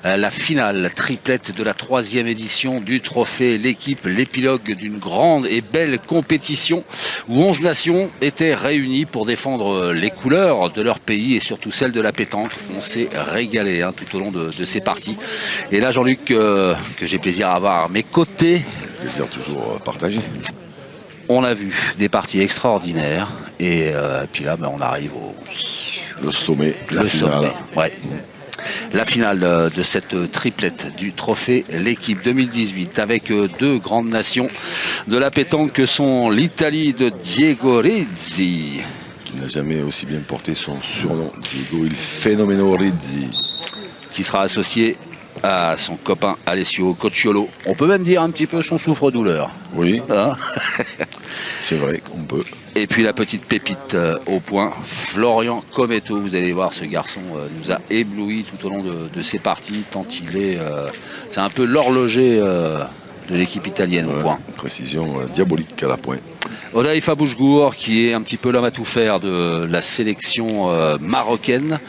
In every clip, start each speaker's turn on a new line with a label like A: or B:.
A: la finale triplette de la 3e édition du trophée L'équipe, l'épilogue d'une grande et belle compétition où 11 nations étaient réunies pour défendre les couleurs de leur pays et surtout celles de la pétanque. On s'est régalé tout au long de ces parties. Et là, Jean-Luc, que j'ai plaisir à avoir à mes côtés.
B: Plaisir toujours partagé.
A: On a vu des parties extraordinaires et puis là, on arrive au...
B: Le sommet,
A: le sommet, ouais. La finale de cette triplette du trophée L'équipe 2018 avec deux grandes nations de la pétanque que sont l'Italie de Diego Rizzi.
B: Qui n'a jamais aussi bien porté son surnom, Diego il Fenomeno Rizzi.
A: Qui sera associé à son copain Alessio Cocciolo. On peut même dire un petit peu son souffre-douleur.
B: Oui, c'est vrai qu'on peut.
A: Et puis la petite pépite au point, Florian Cometto. Vous allez voir, ce garçon nous a ébloui tout au long de ses parties, tant il est... c'est un peu l'horloger de l'équipe italienne au point.
B: Précision diabolique à la pointe.
A: Odaïfa Boujgour, qui est un petit peu l'homme à tout faire de la sélection marocaine,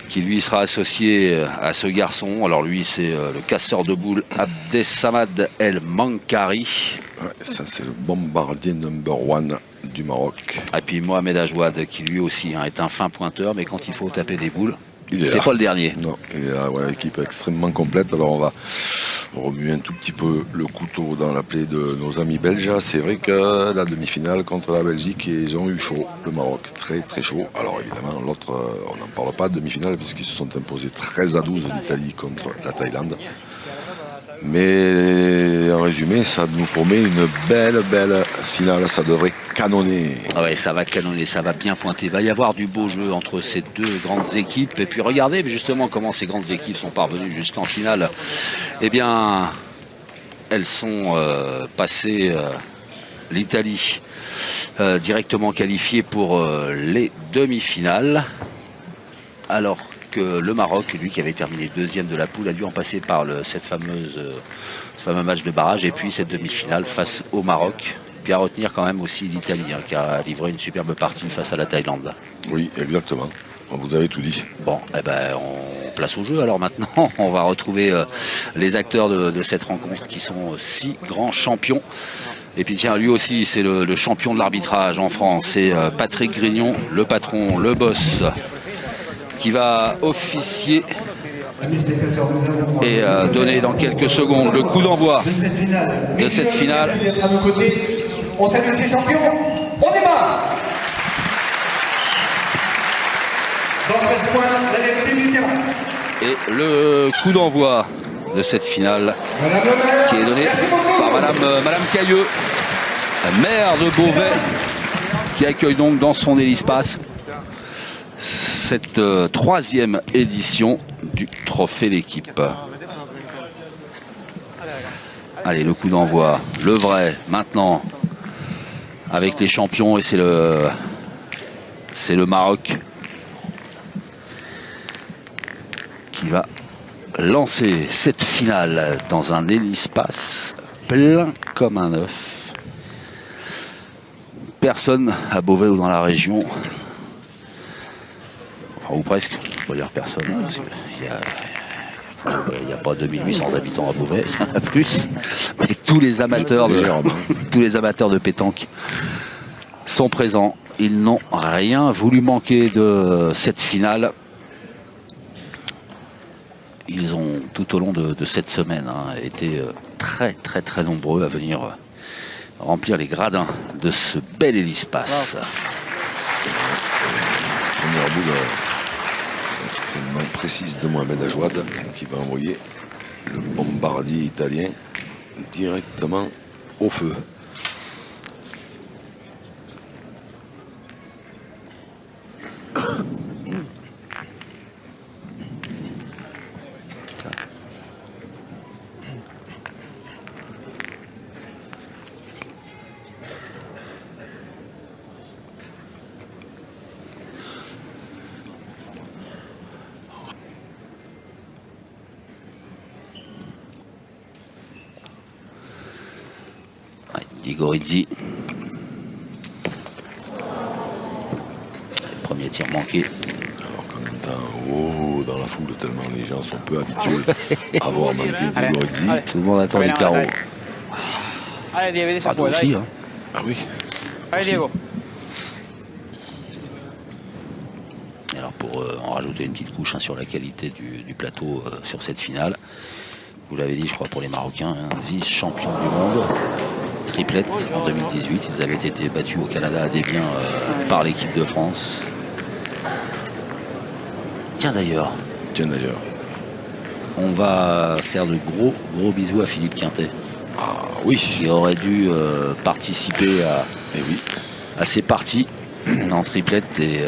A: qui lui sera associé à ce garçon. Alors lui, c'est le casseur de boules Abdessamad El Mankari.
B: Ouais, ça, c'est le bombardier #1 du Maroc.
A: Et puis Mohamed Ajouad, qui lui aussi est un fin pointeur, mais quand il faut taper des boules,
B: c'est
A: pas le dernier.
B: Non, il est là, ouais, équipe extrêmement complète. Alors on va remuer un tout petit peu le couteau dans la plaie de nos amis belges. C'est vrai que la demi-finale contre la Belgique, ils ont eu chaud, le Maroc, très très chaud. Alors évidemment, l'autre, on n'en parle pas de demi-finale puisqu'ils se sont imposés 13-12 l'Italie contre la Thaïlande. Mais en résumé, ça nous promet une belle finale. Ça devrait canonner.
A: Ah ouais, ça va canonner, ça va bien pointer. Il va y avoir du beau jeu entre ces deux grandes équipes. Et puis regardez justement comment ces grandes équipes sont parvenues jusqu'en finale. Eh bien, elles sont passées l'Italie directement qualifiée pour les demi-finales. Alors que le Maroc, lui qui avait terminé deuxième de la poule, a dû en passer par ce fameux match de barrage et puis cette demi-finale face au Maroc. Puis à retenir quand même aussi l'Italie qui a livré une superbe partie face à la Thaïlande.
B: Oui, exactement. Vous avez tout dit.
A: Bon, eh ben, on place au jeu alors maintenant. On va retrouver les acteurs de cette rencontre qui sont 6 grands champions. Et puis tiens, lui aussi, c'est le champion de l'arbitrage en France. C'est Patrick Grignon, le patron, le boss, qui va officier et donner dans quelques secondes le coup d'envoi de cette finale.
C: On salue ces champions, on démarre. Dans 13 points, la vérité du terrain.
A: Et le coup d'envoi de cette finale qui est donné par Madame Cailleux, maire de Beauvais, qui accueille donc dans son hélispace cette 3e édition du trophée L'équipe. Allez, le coup d'envoi, le vrai, maintenant, avec les champions, et c'est le Maroc qui va lancer cette finale dans un hélispace plein comme un œuf. Personne à Beauvais ou dans la région, enfin, ou presque, on va dire personne, parce il n'y a pas 2800 habitants à Beauvais, il y en a plus. Mais tous les amateurs de pétanque sont présents. Ils n'ont rien voulu manquer de cette finale. Ils ont, tout au long de cette semaine, été très nombreux à venir remplir les gradins de ce bel hélispace.
B: Première boule extrêmement précise de Mohamed Ajouad qui va envoyer le bombardier italien directement au feu.
A: Diego Rizzi. Premier tir manqué.
B: Alors qu'en même temps, dans la foule, tellement les gens sont peu habitués à voir manquer Diego Rexi.
A: Tout le monde attend les carreaux.
D: Allez, Diego, vedi se
A: Prado
D: puoi,
A: aussi,
D: dai.
A: hein.
B: Ah oui.
D: Allez, Diego.
A: Et alors pour en rajouter une petite couche hein, sur la qualité du plateau sur cette finale, vous l'avez dit je crois pour les Marocains, un vice-champion du monde, triplette en 2018, ils avaient été battus au Canada à Desbiens par l'équipe de France. Tiens d'ailleurs, on va faire de gros bisous à Philippe Quintet.
B: Ah oui.
A: Qui aurait dû participer à ces parties en triplette et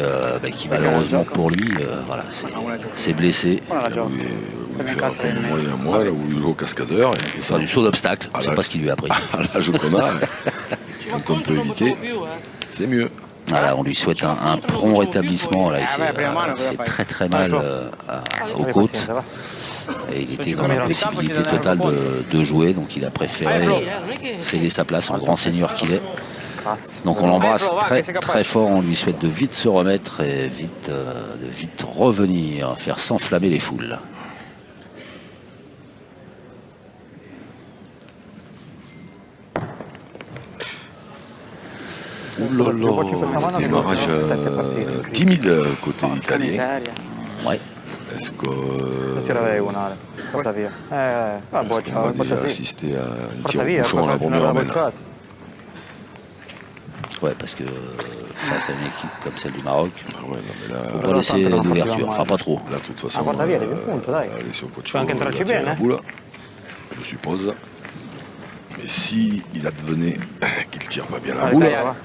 A: qui malheureusement pour lui voilà, s'est blessé.
B: Il voulait faire comme moi et à moi, là où il joue au cascadeur.
A: Il fait du saut d'obstacle, je ne sais pas ce qu'il lui a appris.
B: À l'âge qu'on a, quand on peut éviter, c'est mieux.
A: Voilà, on lui souhaite un prompt rétablissement. Là, il s'est fait très mal aux côtes. Et il était dans l'impossibilité totale de jouer, donc il a préféré céder sa place en grand seigneur qu'il est. Donc on l'embrasse très fort, on lui souhaite de vite se remettre et de vite revenir, faire s'enflammer les foules.
B: Démarrage timide côté italien.
A: Ouais.
B: Est-ce que
D: Porta via.
B: on va déjà assister à un tir au bouchon à la première amène?
A: Ouais, parce que face à une équipe comme celle du Maroc,
B: Ouais, non, mais là,
A: on va laisser l'ouverture, enfin pas trop.
B: là, de toute façon,
D: porta via, devi appunto, dai.
B: Alessio Coccio
D: Puoi anche
B: va
D: entrarci
B: tirer
D: bene,
B: la boule, je suppose. Mais si il advenait qu'il tire pas bien la
D: Allez,
B: boule,
D: dai, va.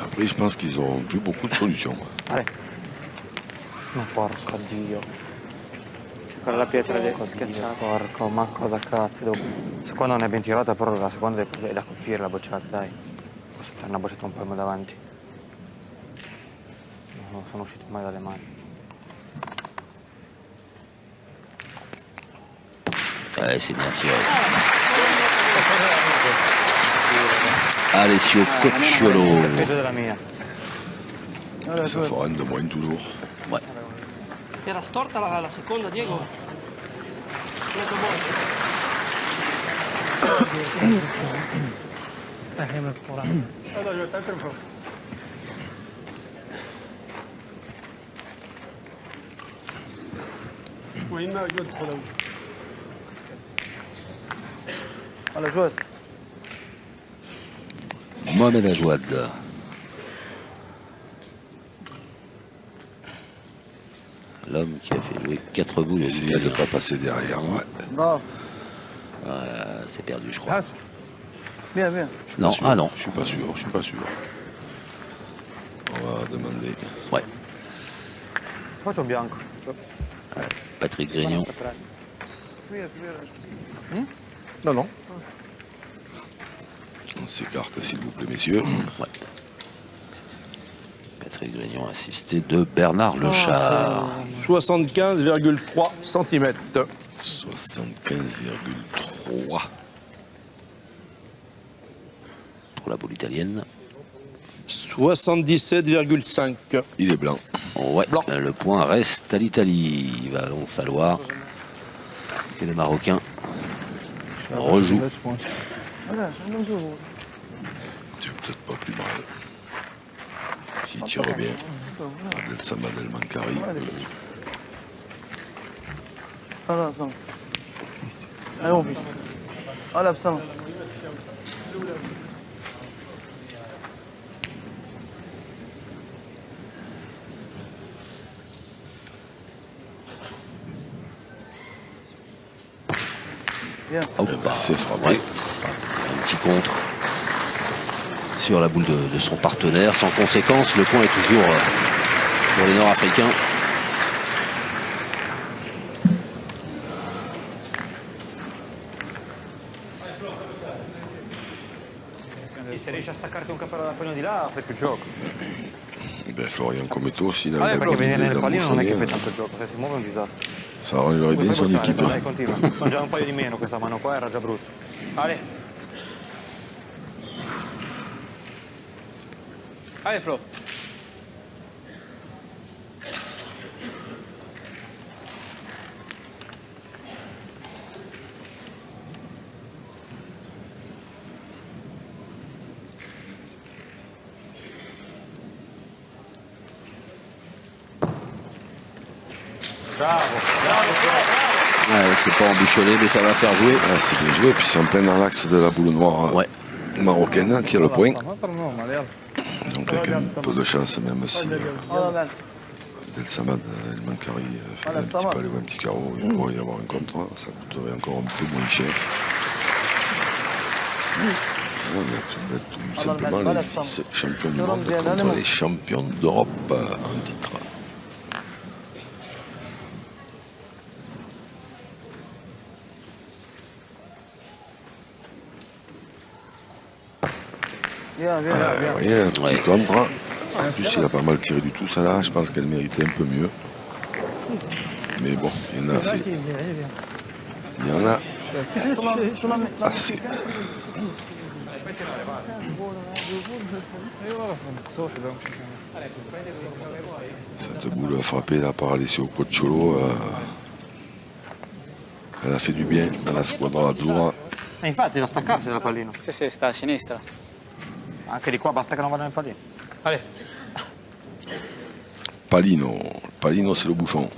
B: après je pense qu'ils auront plus beaucoup de solutions.
D: Allez. Ma porco Dio. Quella la pietra lì, schiacciata. Porco, ma cosa cazzo. La seconda non è ben tirata, però la seconda è da colpire la bocciata, dai. Posso fare una bocciata un po' davanti. Non sono uscito mai dalle mani.
A: C'est bien tiré. Alessio Cocciolo.
D: Peggio della mia.
B: Ça fera un de moins toujours.
A: Ouais.
E: Era storta la seconda, Diego?
D: Allora, Joël.
A: Mohamed Ajouad. L'homme qui a fait jouer 4 boules.
B: Essayer de ne pas passer derrière. Ouais.
F: Bravo.
A: C'est perdu, je crois.
F: Bien, bien.
A: Non,
B: Sûr.
A: ah non.
B: Je suis pas sûr. On va demander.
A: Ouais.
D: Faccio bianco.
A: Patrick Grignon.
F: Non, non.
B: On s'écarte s'il vous plaît, messieurs.
A: Ouais. Patrick Grignon assisté de Bernard Lechard.
F: 75,3 cm.
B: 75,3.
A: Pour la boule italienne.
F: 77,5.
B: Il est blanc.
A: Ouais, le point reste à l'Italie. Il va donc falloir que les Marocains rejouent.
B: C'est peut-être pas plus mal. S'il tire bien. Abdel Samad El Mankari.
F: Allora, Sam. Allora, visto. Allora, Sam.
B: C'est frappé.
A: Ouais. Un petit contre sur la boule de son partenaire. Sans conséquence, le point est toujours pour les Nord-Africains.
D: Se riesci a staccarti un cappello da pugno di là, fai più gioco.
B: Ben, Florian Cometo, s'il
D: Allora,
B: avait
D: perché venire nel
B: l'habitude
D: pallino non è che fai
B: d'embaucher,
D: tanto gioco, se si muove è un disastro.
B: ça arrangerait bien son équipe.
D: Dai, continua. Sono già un paio di meno, questa mano qua era già brutta. Ale. Ale, Flo.
A: Ouais, c'est pas embouchonné, mais ça va faire jouer.
B: Ah, c'est bien joué, puis c'est en plein dans l'axe de la boule noire
A: Ouais.
B: marocaine qui a le point. Donc avec un peu de chance, même si Abdel Samad El Mankari fait un petit pal ou un petit carreau, il pourrait y avoir un contrat, ça coûterait encore un peu moins cher. On va mettre tout simplement les vice-champions du monde contre les champions d'Europe en titre. Rien, un petit contre. En plus, il a pas mal tiré du tout, ça là. Je pense qu'elle méritait un peu mieux. Mais bon, il y en a assez. Il y en a assez. Cette boule a frappé là par Alessio Cocciolo. Elle a fait du bien à la squadra azzurra.
D: Infatti da staccarsi dal pallino.
G: Sì, sì, sta a sinistra.
D: Anche di qua basta che non vada nel pallino. Allez.
B: Palino. Palino, c'est le bouchon.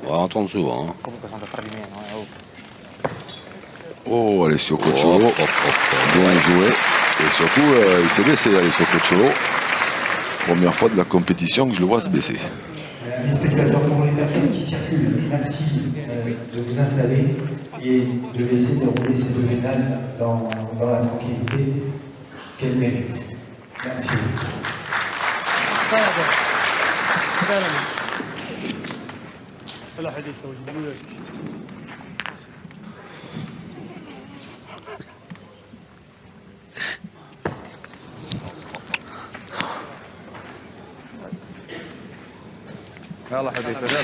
A: On va entendre souvent. Hein.
D: Comunque sono da fare di meno.
B: Oh, Alessio Cocciolo. Bien joué. Et surtout, il s'est baissé, Alessio Cocciolo. Première fois de la compétition que je le vois se baisser.
C: Les spectateurs, pour les personnes qui circulent, merci de vous installer et de laisser dérouler ces deux finales dans la tranquillité qu'elles méritent. Merci.
F: يلا حبيبي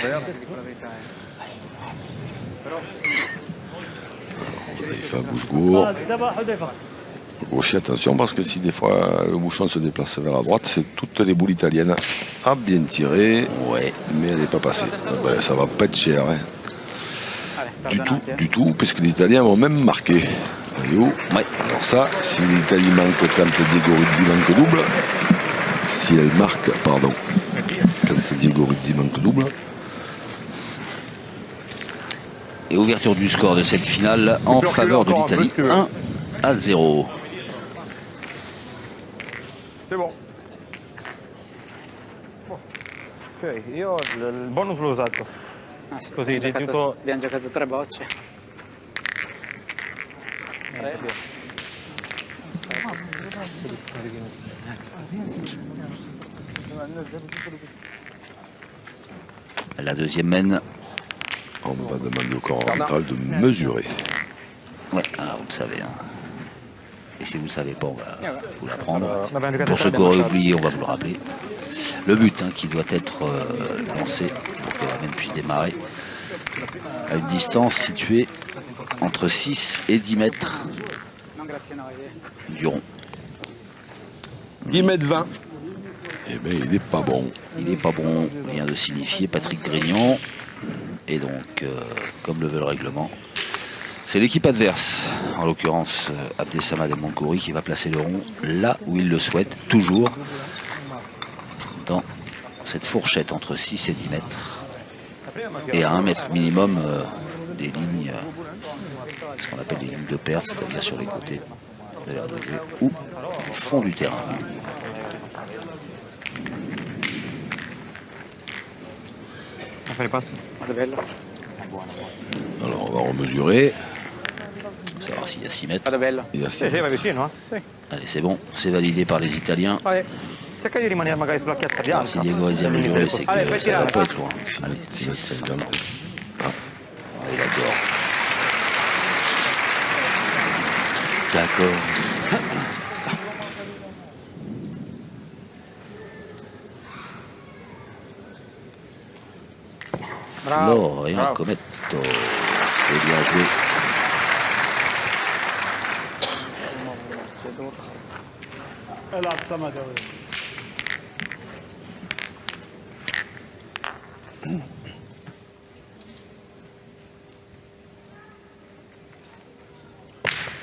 F: يلا
B: Il fait un bouche-gourde. Gaucher, attention, parce que si des fois le bouchon se déplace vers la droite, c'est toutes les boules italiennes à bien tirer.
A: Ouais.
B: Mais elle n'est pas passée. Ben, ça va pas être cher. Hein. Du tout, puisque les Italiens vont même marqué. Ouais. Alors ça, si l'Italie manque quand Diego Rizzi manque double, si elle marque, pardon, quand Diego Rizzi manque double.
A: Et ouverture du score de cette finale en faveur de l'Italie, 1-0.
F: C'est bon.
D: Ok, io il bonus l'ho usato. Così tutto.
G: Abbiamo giocato 3 bocce.
A: La deuxième mène.
B: On va demander au corps arbitral de mesurer.
A: Ouais, alors vous le savez. Hein. Et si vous ne le savez pas, on va vous l'apprendre.
D: L'abbiamo giocato
A: Pour ceux
D: tre,
A: qui auraient
D: abbiamo
A: oublié, on va vous le rappeler. Le but qui doit être lancé pour que la mène puisse démarrer à une distance située entre 6 et 10 mètres du rond.
F: 10 mètres 20.
B: Eh bien, il n'est pas bon.
A: Il n'est pas bon, vient de signifier Patrick Grignon. Et donc, comme le veut le règlement, c'est l'équipe adverse, en l'occurrence Abdessamad El Mankouri, qui va placer le rond là où il le souhaite, toujours dans cette fourchette entre 6 et 10 mètres. Et à 1 mètre minimum des lignes, ce qu'on appelle les lignes de perte, c'est-à-dire sur les côtés de l'aire de jeu ou au fond du terrain.
D: On fait les passes.
B: Alors, on va remesurer.
A: Pour savoir s'il y a 6 mètres.
G: Vado bello.
B: Il y a
D: Sì, sì, vai vicino, Sì.
A: Allez, c'est bon, c'est validé par les Italiens.
D: Vai. Cerca di rimanere magari sulla chiazza bianca.
A: Si Diego Rizzi a mesuré, c'est que ça ne va pas être loin. Allez,
B: 6,50 m.
A: allez, d'accord. D'accord.
D: Bravo.
A: Florian
D: Bravo.
A: Cometto, c'est bien joué.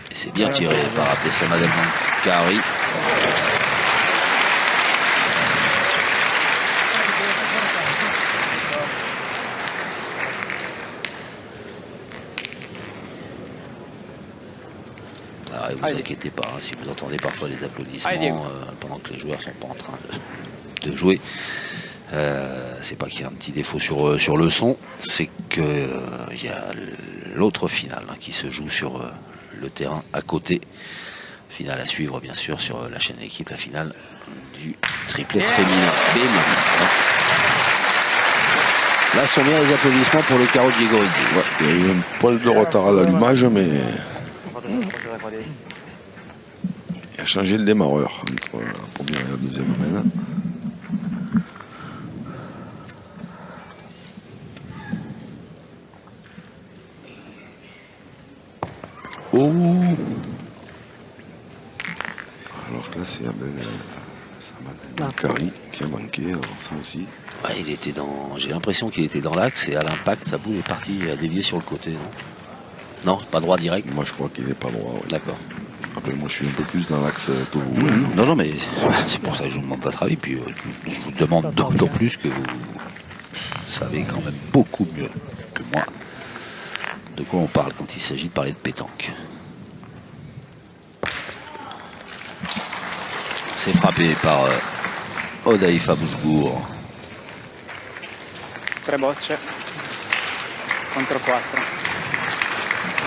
A: Et c'est bien tiré par Abdessamad El Mankouri. Alors, vous inquiétez pas, hein, si vous entendez parfois les applaudissements pendant que les joueurs sont pas en train de jouer, c'est pas qu'il y a un petit défaut sur le son, c'est que il y a l'autre finale hein, qui se joue sur le terrain à côté. Finale à suivre bien sûr sur la chaîne Équipe, la finale du triplet féminin. Bim. Là sont bien les applaudissements pour le carreau de Diego Rizzi.
B: Ouais, il y a eu un poil de retard à l'allumage, mais il a changé le démarreur entre la première et la deuxième amène.
A: Oh.
B: Alors que là, c'est Abel Kari qui a manqué, alors ça aussi.
A: Ouais, il était j'ai l'impression qu'il était dans l'axe et à l'impact, sa boule est partie à dévier sur le côté. Non, pas droit direct.
B: Moi, je crois qu'il n'est pas droit. Ouais.
A: D'accord.
B: Après, moi, je suis un peu plus dans l'axe que vous.
A: Non, mais c'est pour ça que je vous demande votre avis. Puis je vous demande d'autant plus que vous savez quand même beaucoup mieux que moi de quoi on parle quand il s'agit de parler de pétanque. C'est frappé par Odaïfa Boujgour.
G: 3 bocce contre 4.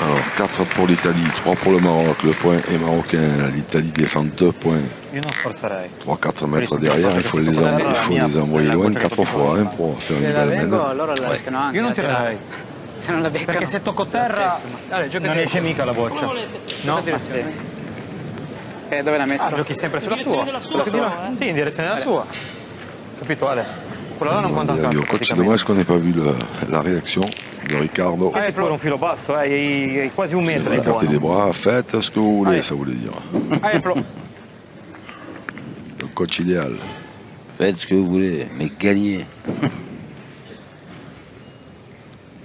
B: Alors, 4 pour l'Italie, 3 pour le Maroc. Le point est marocain. L'Italie défend 2 points.
D: Io non sforzerei.
B: 3-4 mètres derrière, il faut les envoyer loin 4 fois hein, pour faire une
G: Se la
B: belle
G: leggo
B: mène.
G: allora la escono anche.
D: Io non
G: cioè,
D: tirerei.
G: se non la beccano.
D: Perché se tocco terra non esce mica la boccia. No?
G: Ma sì. E dove la metto?
D: Giochi sempre sulla sua.
E: Direzione della sua,
D: Sulla
E: però,
D: Sì, in direzione della sua. Capito Ale? Quello là non conta un
B: Il a dit
D: cazzo
B: au coach, c'est
D: praticamente.
B: dommage qu'on n'ait pas vu la réaction de Ricardo.
D: È pure un filo basso, è quasi un
B: Vous
D: metro di
B: écartez les
D: buono.
B: bras, faites ce que vous voulez, ça voulait dire. Le coach idéal.
A: Faites ce que vous voulez, mais gagnez.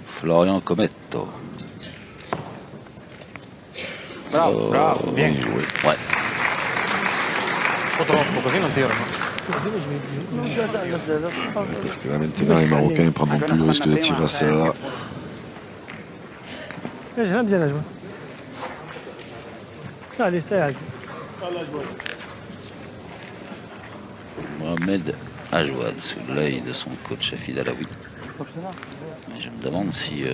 A: Florian Cometto.
D: Bravo, bravo,
B: Bien
D: bien.
B: joué.
A: Ouais.
D: Un po' troppo, così non tirano.
B: Parce que là maintenant les Marocains ne prendront plus le risque de tirer à celle-là.
H: نبدا نجمة لا ليس يعجب
A: Mohamed Ajouad sous l'œil de son coach Afid Alaoui. Je me demande si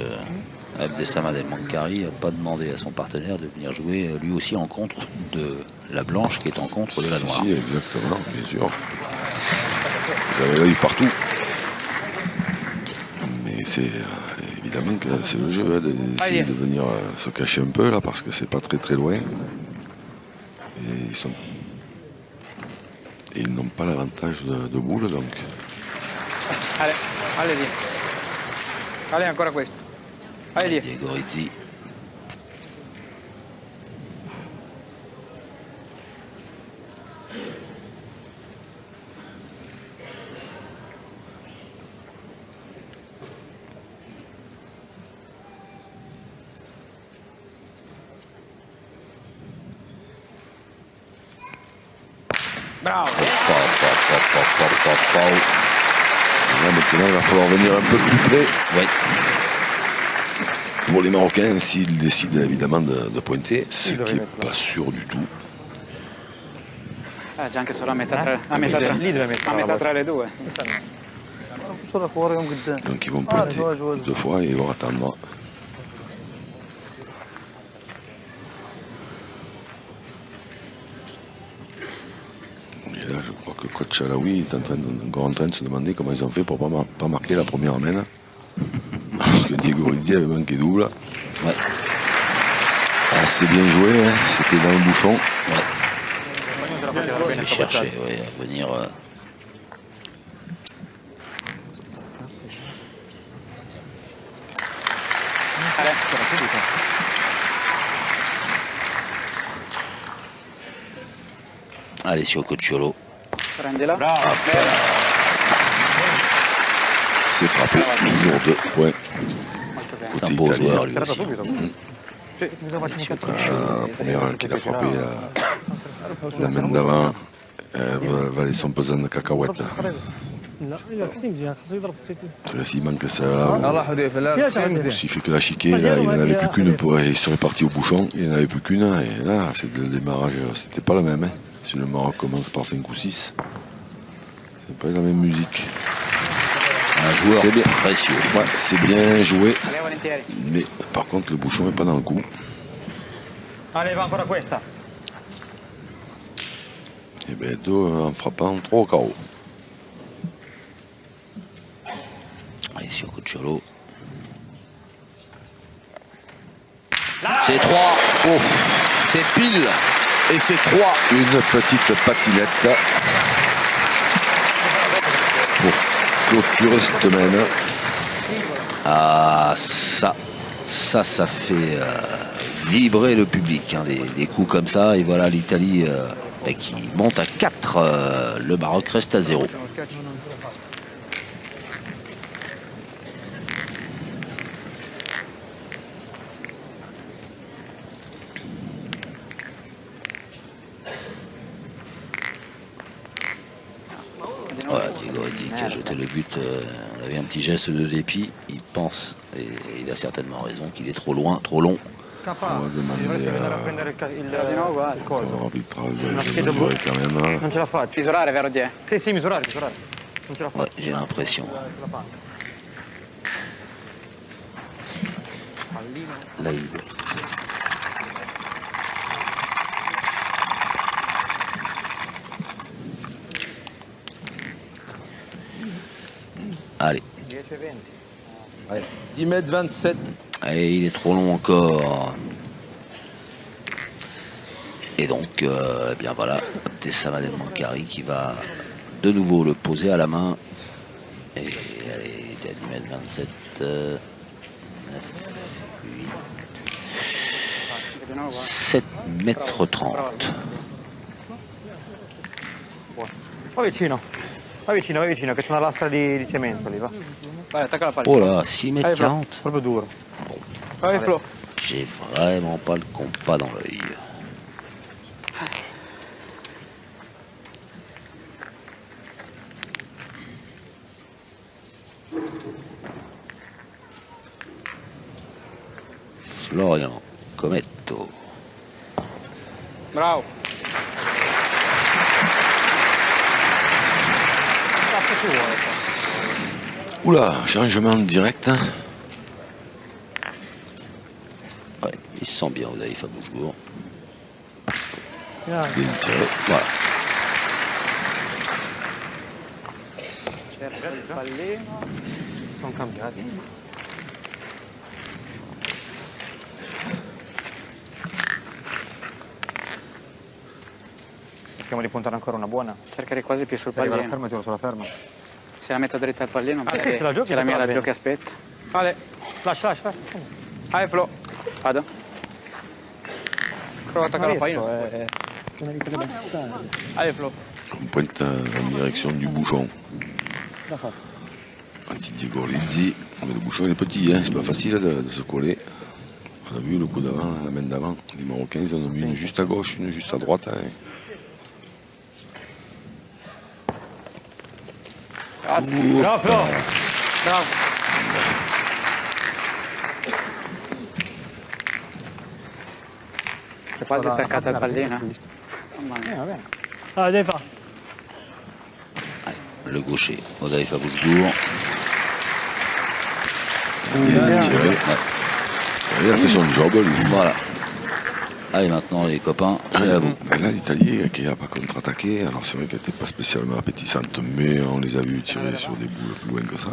A: Abdessamad El Mankari n'a pas demandé à son partenaire de venir jouer lui aussi en contre de la blanche qui est en contre de la
B: Si,
A: noire.
B: si, exactement, bien sûr. Vous avez l'œil partout. Mais c'est évidemment que c'est le jeu hein, d'essayer de venir se cacher un peu là parce que c'est pas très très loin. Et ils n'ont pas l'avantage de boule donc.
G: Ale via. Ale ancora questo. Ale via.
A: Diego Rizzi.
G: Bravo.
B: Là, maintenant il va falloir venir un peu plus près.
A: Oui.
B: Pour les Marocains, s'ils décident évidemment de pointer, ce qui n'est pas sûr du tout.
G: Già anche solo a metà tra le due.
H: صورة كورة قدام
B: Donc ils vont pointer 2 fois et ils vont attendre. Et là, je crois que coach Alaoui est encore en train de se demander comment ils ont fait pour ne pas marquer la première amène. Parce que Diego Rizzi avait manqué double.
A: Ouais.
B: Ah, c'est bien joué, hein. C'était dans le bouchon.
A: Je vais chercher à venir. Alessio Cocciolo.
G: Prendila.
B: C'est frappé. Toujours 2 points.
A: C'est un
B: Côté
A: beau
B: italien.
A: joueur lui aussi.
B: La première qu'il a frappé la main d'avant, elle valait son pesant de cacahuètes.
H: لا كثير مزيان خاصو يضرب
B: S'il manque ça là,
F: يلا حذيفه لا
H: فيها
F: شي
H: شغل
F: مزيان.
B: s'il fait que la chiquée, là, il n'en avait plus qu'une. Il serait parti au bouchon, il n'en avait plus qu'une. Et là, c'est le démarrage, c'était pas le même. Hein. Si le Maroc commence par 5 ou 6, c'est pas la même musique.
A: Un joueur
B: C'est bien.
A: précieux.
B: Ouais, c'est bien joué,
G: Allez, volentieri.
B: mais par contre, le bouchon n'est pas dans le coup.
D: Allez, va ancora questa.
B: Et bien, deux en frappant 3 au carreau.
A: Allez, sur Cucciolo. C'est 3. Oh, c'est pile. Et c'est 3.
B: Une petite patinette pour clôturer cette semaine.
A: Ah, ça fait vibrer le public. Hein, des coups comme ça. Et voilà l'Italie qui monte à 4. Le Maroc reste à 0. Voilà, Tigorezi qui a jeté le but. On avait un petit geste de dépit. Il pense, et il a certainement raison, qu'il est trop loin, trop long.
B: On va demander
D: Andare a prendere il coso.
B: à l'arbitrage de mesurer quand même.
D: Non ce la faccio.
G: Misurare, vero Die?
D: Sì, sì, misurare. Non ce la
A: Ouais,
D: faccio.
A: j'ai l'impression. Laïd. Allez.
D: 10-20.
F: Allez, 10 mètres 27.
A: Allez, il est trop long encore. Et donc, eh bien voilà, Tessama Del Mancari qui va de nouveau le poser à la main. Et allez, il était à 10 mètres 27, 9, 8, 7 mètres 30.
D: Vai vicino. Vai vicino, che c'è una lastra di cemento lì, va.
G: Vai, attacca la palla.
A: Oh là, 6 mètres 40.
D: Proprio duro.
G: Vai, Flo.
A: J'ai vraiment pas le compas dans l'œil. Florian Cometto.
G: Bravo.
B: Oula, changement direct.
A: Ouais, il se sent bien, Odaïf Aboujour.
B: Bien tiré.
A: Voilà.
G: Cerca il pallino.
D: Sono cambiati. Cerchiamo di puntare ancora una buona.
G: Cercare quasi più sul
D: Se arriva la
G: pallino.
D: ferma, tiro sulla ferma.
G: Se la metto dritta al pallino,
D: sì, se la giochi,
G: c'è la mia
D: va
G: raggio
D: bene.
G: che aspetta.
F: Allez,
D: Lascia.
F: allez Flo.
G: Vado.
F: Prova a attaccare la pallino. Allez Flo.
B: On pointe en direction du bouchon. Anti-Tigorezi. Mais le bouchon il est petit, hein. C'est pas facile de se coller. On a vu le coup d'avant, la main d'avant. Les Marocains, ils en ont mis une juste à gauche, une juste à droite. Hein.
D: Bravo, Flo!
G: Bravo. C'è quasi attaccata al pallino. Mamma mia.
H: Ah, devi fare.
A: Le gaucher, Odaïf Aboujour.
B: Bien tiré.
A: Ouais.
B: Il a fait son job, lui.
A: Voilà. Allez, maintenant, les copains, c'est à vous.
B: Mais là, l'Italie qui n'a pas contre-attaqué, alors c'est vrai qu'elle n'était pas spécialement appétissante, mais on les a vus tirer sur des boules plus loin que ça.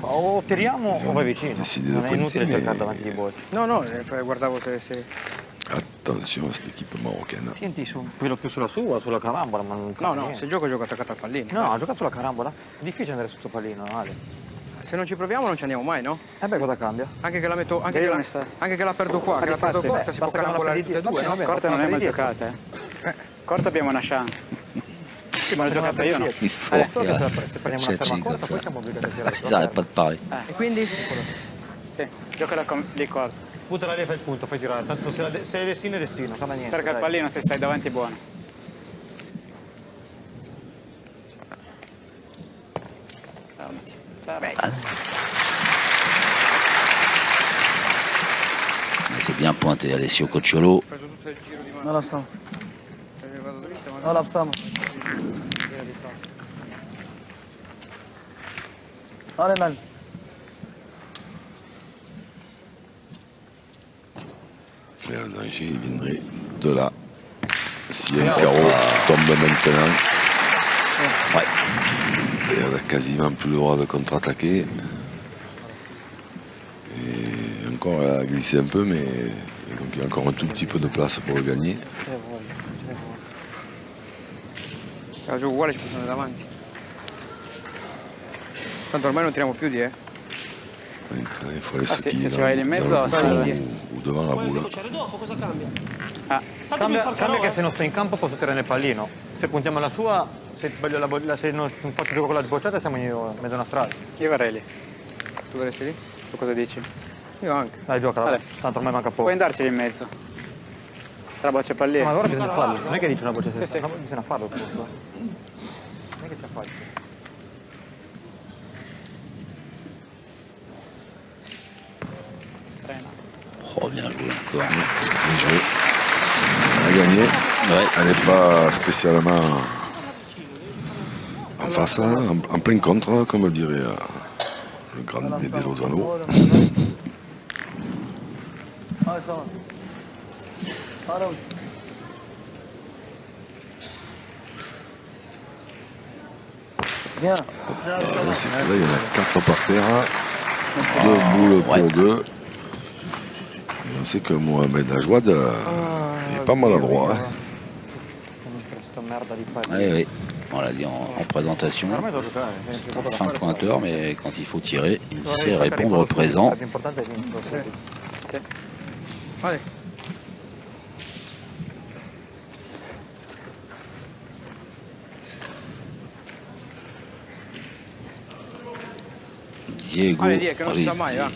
D: O tiriamo o vai vicino.
B: Decide di
D: Non è inutile
B: pointare.
D: cercare davanti di bocce.
F: No, no, guardavo se...
B: Attention à cette équipe marocaine.
D: Senti su, quello più sulla sua, sulla carambola, ma non
F: No, no,
D: niente.
F: se gioco attaccato al pallino.
D: No, ha giocato sulla carambola. È difficile andare sotto pallino, Ale.
F: Se non ci proviamo non ci andiamo mai, no?
D: E beh, cosa cambia?
F: Anche che la metto, anche,
G: Devi
F: che la,
G: messa.
F: anche che la perdo qua, che la perdo
G: difatti,
F: corta, si può
D: basta che non la
F: carambolare
D: prendi
F: tutte e due,
D: dietro.
F: no?
D: Vabbè,
G: Corta non è mai
D: dietro.
G: giocata, eh. Corta abbiamo una chance. Sì, ma l'ho giocata io, no?
A: Il faut,
D: Solo che se prendiamo una ferma
A: C'è
D: corta,
A: comme
D: poi
A: ça.
D: siamo obbligati a tirare
A: Ils n'arrêtent pas de parler.
F: E quindi?
G: Sì, giocala lì corta.
D: Buttala lì e fai il punto, fai tirare. Tanto se è destino è destino, cambia niente.
G: Cerca il
D: dai.
G: pallino, se stai davanti è buono.
A: C'est bien pointé, Alessio Cocciolo.
F: Ho preso tutto il giro di mano.
H: Non la so.
F: Vado dritto, ma-
H: Non la so. Allez, man.
B: Et le danger, il viendrait de là. Si un carreau tombe maintenant,
A: Ouais.
B: et on a quasiment plus le droit de contre-attaquer. Et encore, elle a glissé un peu, mais donc il y a encore un tout petit peu de place pour le gagner.
F: Era giù uguale, ci possiamo andare davanti. Tanto ormai non tiriamo più di,
B: Maintenant, il faut aller
G: Ah,
B: se
G: se
B: plier
G: si
B: dans,
G: va in mezzo,
B: dans le
G: ça,
B: bouchon
G: via.
B: ou devant la
E: Vuoi
B: boule.
E: conciare dopo, cosa cambia?
G: Ah,
E: Tanto devi far
D: Cambia
E: calò,
D: che se non sto in campo posso tirare nel pallino. Se puntiamo alla sua, se, sbaglio se non faccio gioco con la sbocciata siamo in mezzo a una strada.
G: io verrei lì.
F: Tu verresti lì?
G: Tu cosa dici?
F: Io anche.
D: Dai, gioca,
G: Vabbè.
D: tanto ormai manca poco.
G: Puoi andarci lì in mezzo. Tra bocce e
D: Ma
G: pallino.
D: allora bisogna farlo, non è che dice una voce
G: Sì, sì.
D: bisogna farlo tutto. Non è che sia facile.
G: Trena.
A: Oh, bien joué encore.
B: C'est bien joué. Elle a gagné.
A: Ouais.
B: Elle n'est pas spécialement en face, hein, en plein contre, comme dirait le grand Dédé Lozano.
H: Allez, ça va. Allez, oui. Bien.
B: Là, c'est que là, il y en a 4 par terre. 2 boules pour
A: Ouais.
B: 2. Et on sait que Mohamed Ajouad est pas maladroit. Hein.
D: Questa merda di pallino.
A: Oui, oui. On l'a dit en présentation.
D: Ormai devo giocare.
A: C'est un fin pointeur, mais quand il faut tirer, il
D: Dovrei
A: sait
D: cercare di
A: répondre
D: farlo subito,
A: présent.
D: il più importante è vincere.
G: Sì.
F: Vale.
A: Diego
F: Vale, Diego, che non si sa mai,
A: Rizzi.
F: va.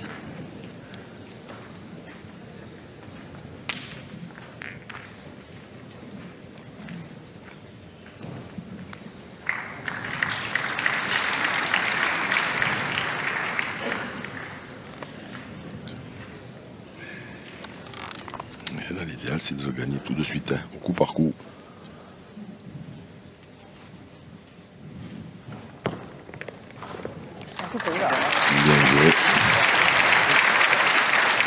B: Et là, l'idéal, c'est de le gagner tout de suite, hein, au coup par coup. Bien joué.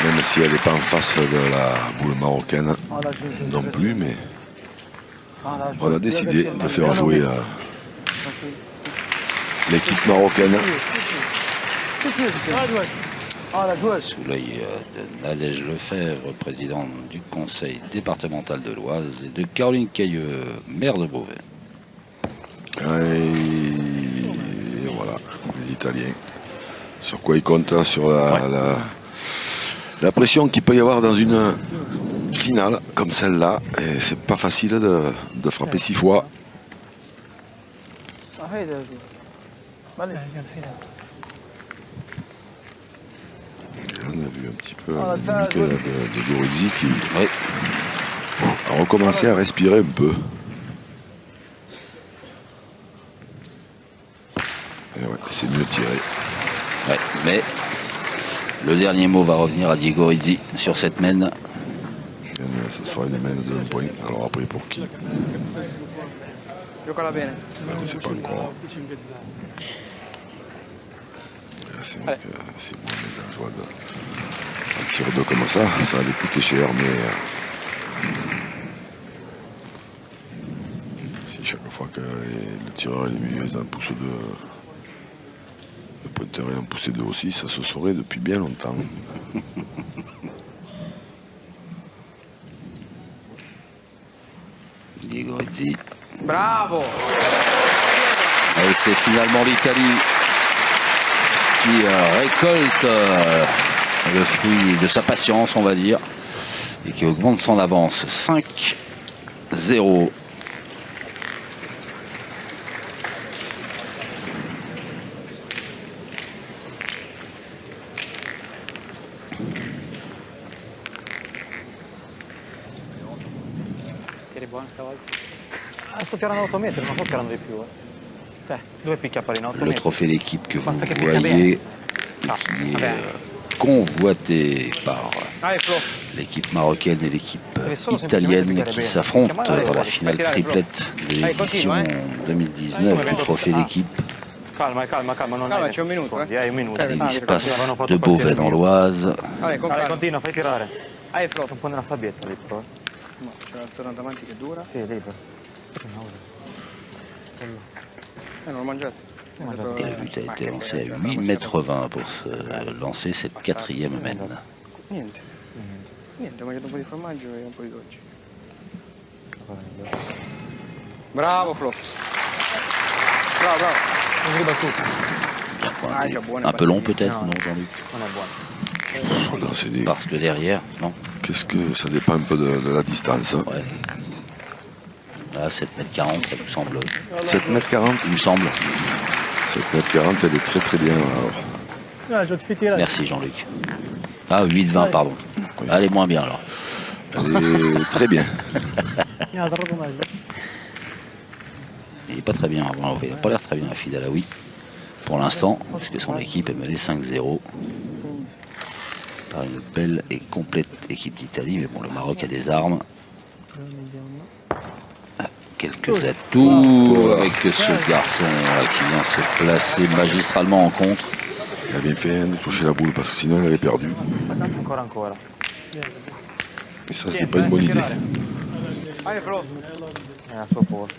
B: Même si elle n'est pas en face de la boule marocaine
H: Voilà, je
B: non plus, mais
H: Voilà, je
B: on a
H: vois
B: décidé
H: bien
B: de
H: que
B: faire
H: c'est
B: jouer
H: bien,
B: l'équipe marocaine.
H: Si, si, ah, joué. Ah, la joueuse.
A: Sous l'œil de Nadège Lefebvre, président du conseil départemental de l'Oise, et de Caroline Cailleux, maire de Beauvais.
B: Et voilà, les Italiens. Sur quoi ils comptent là, sur la pression qu'il peut y avoir dans une finale comme celle-là. Et c'est pas facile de frapper 6 fois.
H: Ah, هيدا joué. Allez.
B: Et là, on a vu un petit peu
H: Ah, ça,
B: Mikel
H: ouais.
B: de Gorizzi qui
A: Oui,
B: a recommencé à respirer un peu. Et ouais, c'est mieux tiré.
A: ouais, mais le dernier mot va revenir à Diego Rizzi sur cette mène.
B: Ce sera une main de 1 point. Alors après pour qui?
F: Giocala bene.
B: Ben, on ne sait pas encore. C'est vrai que si Mohamed Ajouad un tir 2 comme ça allait coûter cher, mais si chaque fois que le tireur est mieux, ils en poussent 2, le pointeur il en poussait 2 aussi, ça se saurait depuis bien longtemps.
A: Diego Rizzi.
F: Bravo!
A: Et c'est finalement l'Italie qui récolte le fruit de sa patience, on va dire, et qui augmente son avance. 5-0.
G: Tiri buono stavolta.
D: Sto tirando 8 metri, non sto tirando di più. Dove picchia pallino? 8
A: Le
D: metri.
A: trophée d'équipe que vous
D: Basta che picca
A: voyez,
D: bene.
A: et qui est
G: vabbè.
A: convoité par
F: Allez, Flo.
A: l'équipe marocaine et l'équipe italienne qui s'affrontent dans la finale triplette de l'édition 2019 du trophée d'équipe.
D: Calma, calma, calma, non
F: Calma,
D: è
F: c'è un minuto,
D: secondi, hai un minuto.
A: Il se passe de Beauvais dans l'Oise.
F: Allez, con
D: Dai,
F: calma.
D: continua, fai tirare.
F: Allez, Flo.
D: Non pone la sabbietta lì, però.
F: No, c'è una zona davanti che dura.
D: Sì, lì, però.
F: Non l'ho mangiato.
A: Et le but a été lancé à 8,20 m pour lancer cette quatrième mène.
F: Niente. Niente, ho mangiato un po' di formaggio e un po' di dolci. Bravo, Flo. Bravo, bravo.
D: Non ribattuto.
A: Bien pointé.
F: Ah, il a buone
A: Un peu long peut-être,
D: Non.
A: non, Jean-Luc?
D: Non è buono.
B: Là, c'est des-
A: Parce que derrière, non?
B: Qu'est-ce que ça dépend un peu de la distance. Hein.
A: Ouais. Là, 7,40 m, ça me semble.
B: 7,40 m.
A: Il me semble.
B: 7,40 m, elle est très très bien. Alors.
H: Ja, je te tirer.
A: Merci Jean-Luc. Ah, 8,20, pardon. Elle est moins bien alors.
B: Elle est très bien.
H: Ja, ضربه معي.
A: Il n'est pas très bien. Bon, il n'a pas l'air très bien, Afid Alaoui, pour l'instant, puisque son équipe est menée 5-0 par une belle et complète équipe d'Italie. Mais bon, le Maroc a des armes. Ah, quelques atouts avec ce garçon là, qui vient se placer magistralement en contre.
B: Il a bien fait de toucher la boule parce que sinon elle avait perdu.
D: Ancora.
B: Et ça, c'était pas une bonne idée.
F: Allez, Flo.
D: È al suo posto.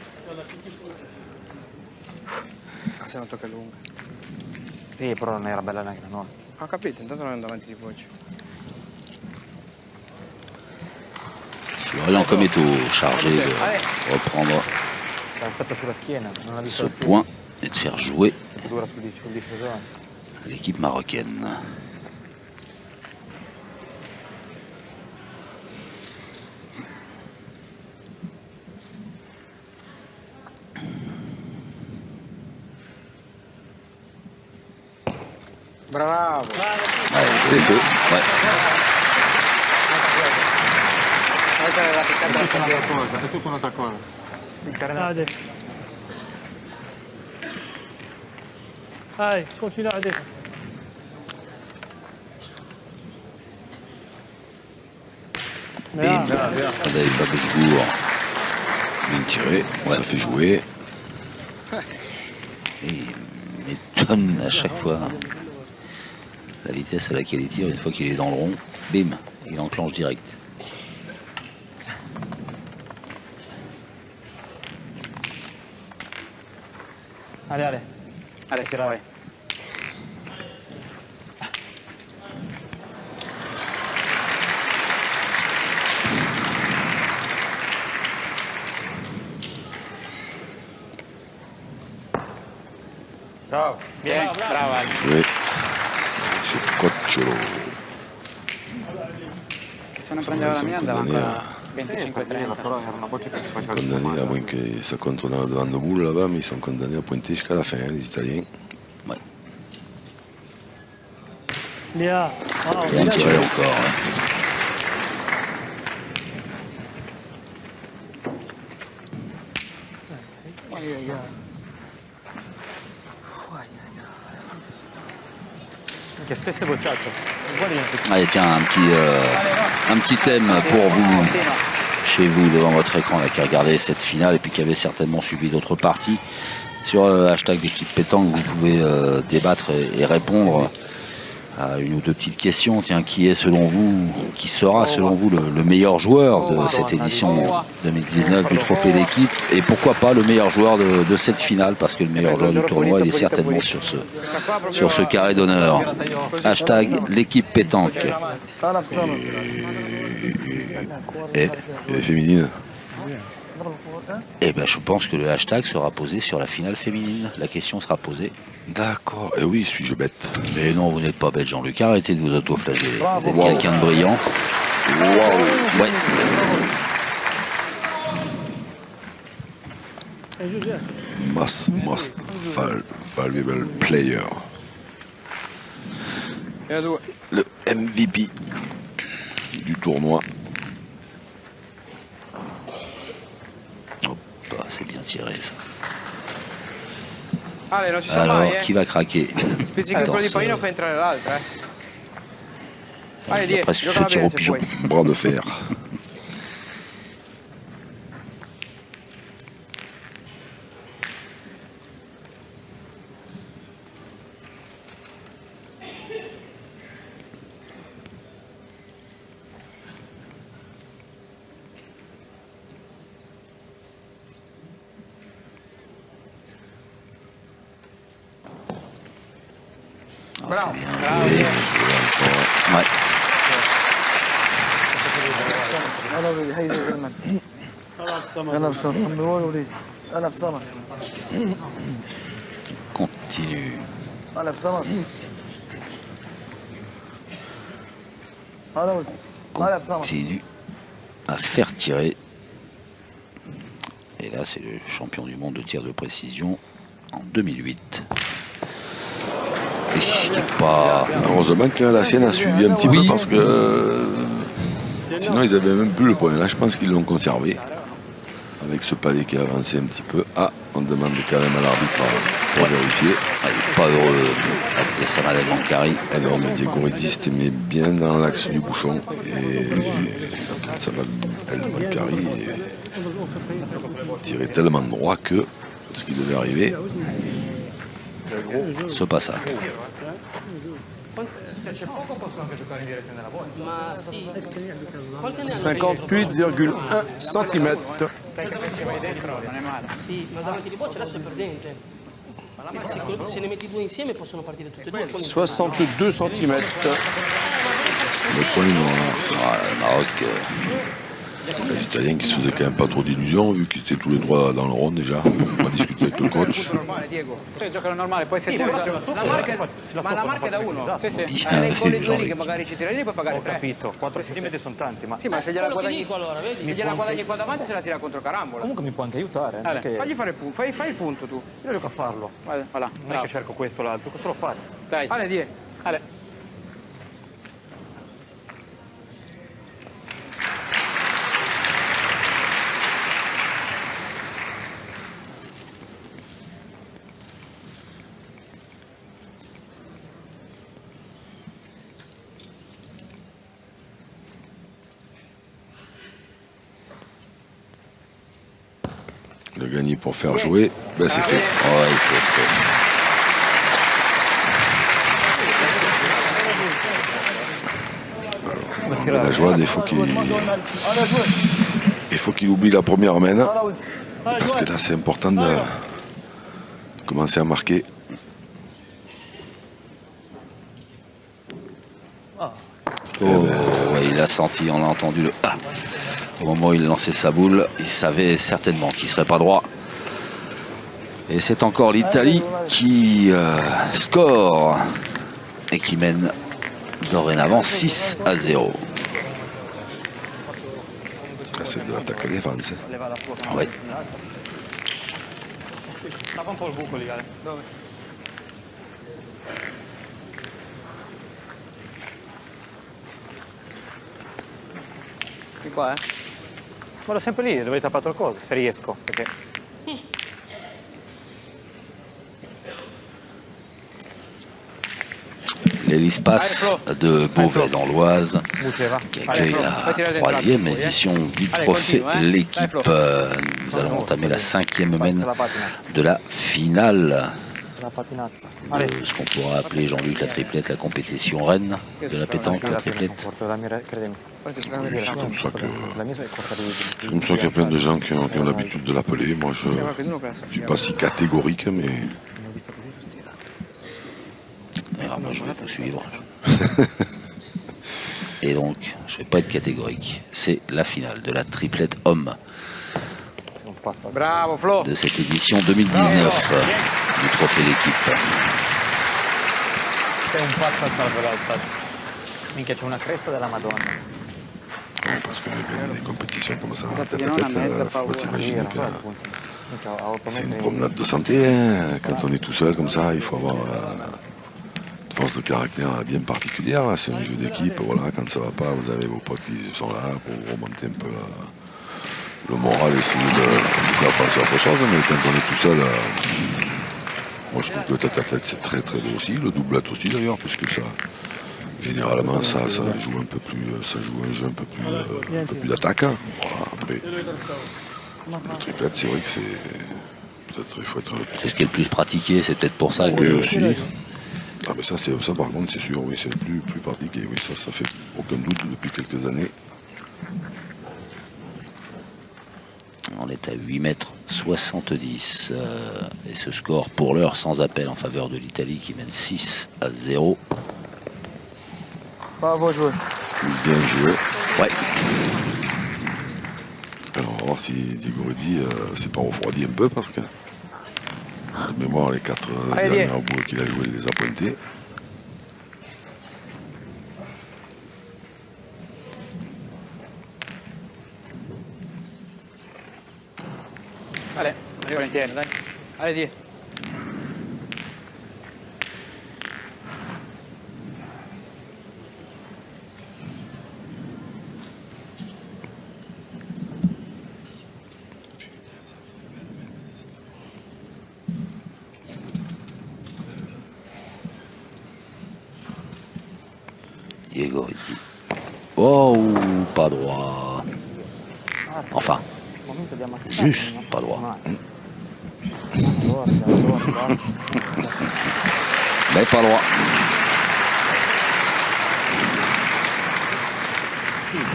F: Se non tocca lunga.
D: Sì, però non era bella neanche la nostra.
F: Ho capito, intanto non andiamo avanti di voce.
A: Florian Cometto chargé de reprendre
D: L'ha fatta sulla schiena, non l'ha
A: ce
D: visto
A: point et de faire jouer
D: dura sul discesore.
A: l'équipe marocaine.
F: Bravo.
B: C'est fait.
A: Ouais.
F: Guarda la piccata della sabbietta.
D: cosa, è tutta un'altra cosa. Il carenato.
H: عادي. هاي continue عادي.
A: Bim. Avec Fabrice Bourg.
B: Bien tiré,
A: Ouais.
B: ça fait jouer.
A: Et il m'étonne à chaque fois la vitesse à laquelle il tire. Une fois qu'il est dans le rond, bim, il enclenche direct.
D: Ale, Ale.
F: Allez, c'est vai.
D: Bravo.
F: Bien, bravo Ale.
B: Joué. Sur Cocciolo.
G: Che se non prendeva la mia andava ancora 25-30.
D: Però era una boccia che si faceva
B: Condamnés, à moins que ça compte dans devant de boule là-bas, mais ils sont condamnés à pointer jusqu'à la fin, hein, les Italiens.
A: Ouais.
H: Léa. Ah,
A: Bien tiré encore. Ouais.
D: Che spesso è bocciato. Guardi,
A: Allez, tiens, un petit thème pour vous, chez vous, devant votre écran, là, qui regardez cette finale et puis qui avez certainement suivi d'autres parties. Sur le hashtag d'équipe pétanque, vous pouvez débattre et répondre à une ou deux petites questions. Tiens, qui est selon vous, qui sera selon vous le meilleur joueur de cette édition 2019 du trophée d'équipe, et pourquoi pas le meilleur joueur de cette finale, parce que le meilleur joueur du tournoi, il est certainement sur ce carré d'honneur. Hashtag l'équipe pétanque. Et
B: Et les féminines.
A: Eh ben, je pense que le hashtag sera posé sur la finale féminine. La question sera posée.
B: D'accord. Et oui, suis-je bête?
A: Mais non, vous n'êtes pas bête, Jean-Luc. Arrêtez de vous auto-flageller. Vous êtes quelqu'un de brillant. Ouais.
B: Most valuable player.
F: E a due.
B: Le MVP du tournoi.
A: Hop, c'est bien tiré ça.
F: Ale, non si sa
A: Alors,
F: mai,
A: qui va craquer?
F: Spizzichi quello di Paino fa entrare l'altra, Allez,
A: J'ai
F: Die,
A: presque
F: giocala
A: fait tir
F: bene
A: au
F: se
A: pigeon.
F: puoi.
B: Bras de fer.
F: Bravo.
A: Bien
F: Bravo,
A: joué.
F: Die.
A: Ouais.
H: يلا وليد هيا يا زلمه يلا بصمت نروح وليد يلا بصمت
A: Continue.
H: يلا بصمت يلا وليد يلا بصمت
A: Continue à faire tirer. Et là, c'est le champion du monde de tir de précision en 2008. Et qui est pas...
B: Heureusement que la sienne a suivi un petit peu parce que sinon ils avaient même plus le point. Là, je pense qu'ils l'ont conservé avec ce palais qui a avancé un petit peu. Ah, on demande quand même à l'arbitre pour vérifier.
A: Il n'est pas heureux de sa madame Mancari.
B: Et non, mais Diego Redziste met bien dans l'axe du bouchon et ça va, El Mancari tirait tellement droit que ce qui devait arriver.
A: Ce pas ça.
D: C'è poco, posso anche giocare in direzione della bolla.
E: Ma sì. Quanti anni hanno?
I: 58,1 cm.
G: Sai che se ci vai dentro non è male.
E: Sì, ma davanti di boccia adesso è perdente. Se ne metti due insieme possono partire tutte e due.
I: 62 cm.
B: Le point noir.
A: Ah, le Maroc,
B: Les Italiens qui se faisaient quand même pas trop d'illusions vu qu'ils étaient tous les trois dans le rond déjà. On va discuter avec le coach.
F: Normale, Diego. Cioè, giocano normale, poi se
E: Sì,
F: ti
E: però
F: la marca, ma la marca è da uno. Sì, sì.
A: Bien
F: Nei
A: fait,
F: gol due lì
A: Jean-Luc.
F: che magari ci tira lì puoi pagare
D: Ho
F: 3.
D: capito, 4 cm sono tanti, ma
F: Sì, ma se gliela
E: Quello che
F: guadagni,
E: dico allora, vedi?
F: se gliela guadagni qua davanti se la tira contro carambola.
D: comunque mi può anche aiutare.
F: Allora,
D: Perché
F: fagli fare il punto, fai il punto tu.
D: io riesco a farlo.
F: Vai, là.
D: Non è che cerco questo o l'altro, cosa lo fare?
F: Dai. Ale, Die. Ale.
B: Le gagner pour faire jouer, ben c'est fait.
A: ouais, c'est fait.
B: La joie, il faut qu'il oublie la première main. Parce que là, c'est important de commencer à marquer.
A: Oh, ouais, il a senti, on a entendu le A. Au moment où il lançait sa boule, il savait certainement qu'il ne serait pas droit. Et c'est encore l'Italie qui score et qui mène dorénavant 6-0.
B: C'est de l'attaque à défense.
A: Ouais.
D: Tappa un po' il buco lì, Ale. Dove?
F: Di qua,
D: Vado sempre lì, dove hai tappato il coso, se riesco, perché...
A: L'Hélice-Passe de Beauvais dans l'Oise
D: Buceva.
A: qui accueille la troisième édition du trophée L'équipe. Nous allons entamer la 5e mène de la finale
D: La patinazza.
A: de ce qu'on pourra appeler, Jean-Luc, la triplette, la compétition reine de la pétanque, la triplette.
D: La mia, credimi.
B: C'est comme ça que
D: La mia è corta di...
B: c'est comme ça qu'il y a plein de gens qui ont l'habitude de l'appeler. Moi, je ne suis pas si catégorique, mais
A: Alors moi je vais tout suivre. Et donc, je ne vais pas être catégorique. C'est la finale de la triplette homme
F: Bravo, Flo.
A: de cette édition 2019 du trophée L'équipe.
D: Sei un pazzo al salto. Minchia, c'è una cresta della Madonna.
B: parce qu'on a gagné des compétitions comme ça,
F: Ragazzi,
B: tête
F: che
B: à
F: non ha
B: tête,
F: mezza
B: faut pas
F: paura.
B: s'imaginer que
D: Minchia, a 8
B: c'est une
D: metri...
B: promenade de santé. Hein. Quand on est tout seul comme ça, il faut avoir une force de caractère bien particulière. Là. C'est un jeu d'équipe. Voilà. Quand ça va pas, vous avez vos potes qui sont là pour vous remonter un peu le moral, essayer de vous faire penser à autre chose. Mais quand on est tout seul, moi je trouve que le tête à tête c'est très très beau aussi. Le doublette aussi d'ailleurs, puisque ça généralement, ça joue un peu plus, ça joue un jeu un peu plus d'attaquant. Voilà, après, le triplette, c'est vrai que il faut être.
A: C'est ce qui est le plus pratiqué, c'est peut-être pour ça
B: Oui,
A: que.
B: aussi. Ah, mais ça, par contre, c'est sûr, oui, c'est le plus pratiqué. Oui, ça fait aucun doute depuis quelques années.
A: On est à 8,70 m. Et ce score, pour l'heure, sans appel en faveur de l'Italie qui mène 6-0.
H: Bravo joué.
B: Bien joué.
A: Ouais.
B: Alors, on va voir si Diego Redzi s'est pas refroidi un peu parce que, de mémoire, les 4 dernières boules qu'il a jouées, il les a pointées.
G: Allez, allez volentieri, dai. Allez, di.
A: Diego Redzi. Oh, pas droit. Enfin,
D: Momento di ammazzare.
A: juste pas droit. Mais pas droit.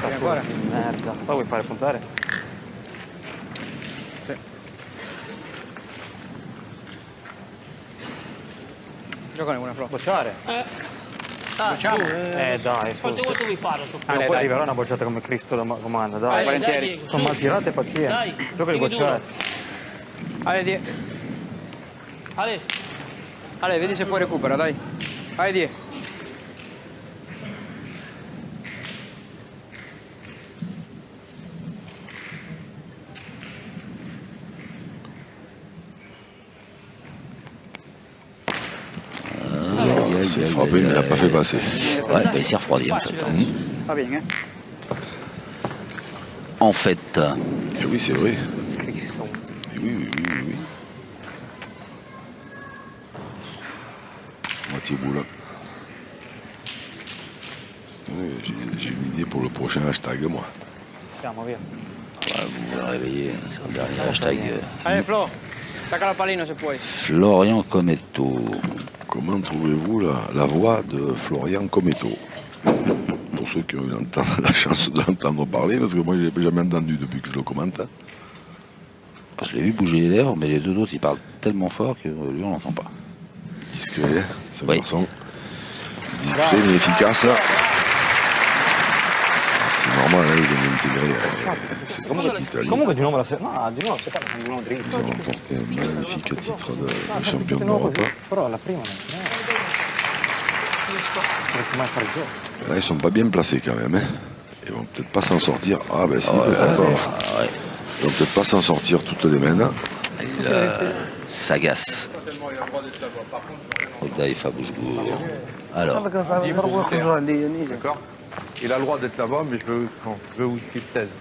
G: Ancora?
D: Merda. Poi vuoi fare puntare?
G: Giocane buona Flo.
D: Bocciare?
E: Dai,
D: Dai, su.
E: quante volte vuoi farlo sto
D: Poi
G: dai.
D: arriverà una bocciata come Cristo comanda, dai.
G: volentieri.
E: Diego,
D: Sono
E: su.
D: mal tirate, pazienza.
E: Dai,
D: Gioca di
E: tieni
D: bocciare.
G: Ale, di.
E: Ale,
G: Ale, vedi se poi recupera, dai. Ale, di.
B: Il s'est frappé, mais il n'a pas fait passer.
A: Ouais, bah, il s'est refroidi en fait.
G: Va bene,
A: En fait,
B: Et oui, c'est vrai.
D: Cristo.
B: Et oui. Moitié boule. J'ai une idée pour le prochain hashtag, moi.
D: Siamo via.
A: ouais, vous vous réveillez sur le dernier hashtag.
G: Ale, Flo. Stacca la pallino se puoi.
A: Florian Cometto.
B: Comment trouvez-vous la voix de Florian Cometto? Pour ceux qui ont eu la chance de l'entendre parler, parce que moi je ne l'ai jamais entendu depuis que je le commente.
A: Je l'ai vu bouger les lèvres, mais les deux autres ils parlent tellement fort que lui on l'entend pas.
B: Discret, c'est un
A: Oui.
B: garçon. Discret mais efficace. C'est normal, hein, il vient d'intégrer cette équipe italienne.
D: Comunque di nuovo la seconda. No, di nuovo la seconda con di nuovo
B: Ils
D: dritto.
B: ont remporté un magnifique titre de champion d'Europe.
D: Però la prima non riesco mai a fare il gioco.
B: Là, ils sont pas bien placés quand même. Hein. Ils vont peut-être pas s'en sortir. Ah ben si, peut-être.
A: Ouais.
B: Ils vont peut-être pas s'en sortir toutes les mains.
A: Il s'agace. Odaï Faboujgour. Alors,
I: D'accord. Il a le droit d'être là-bas, mais je veux qu'il se taise.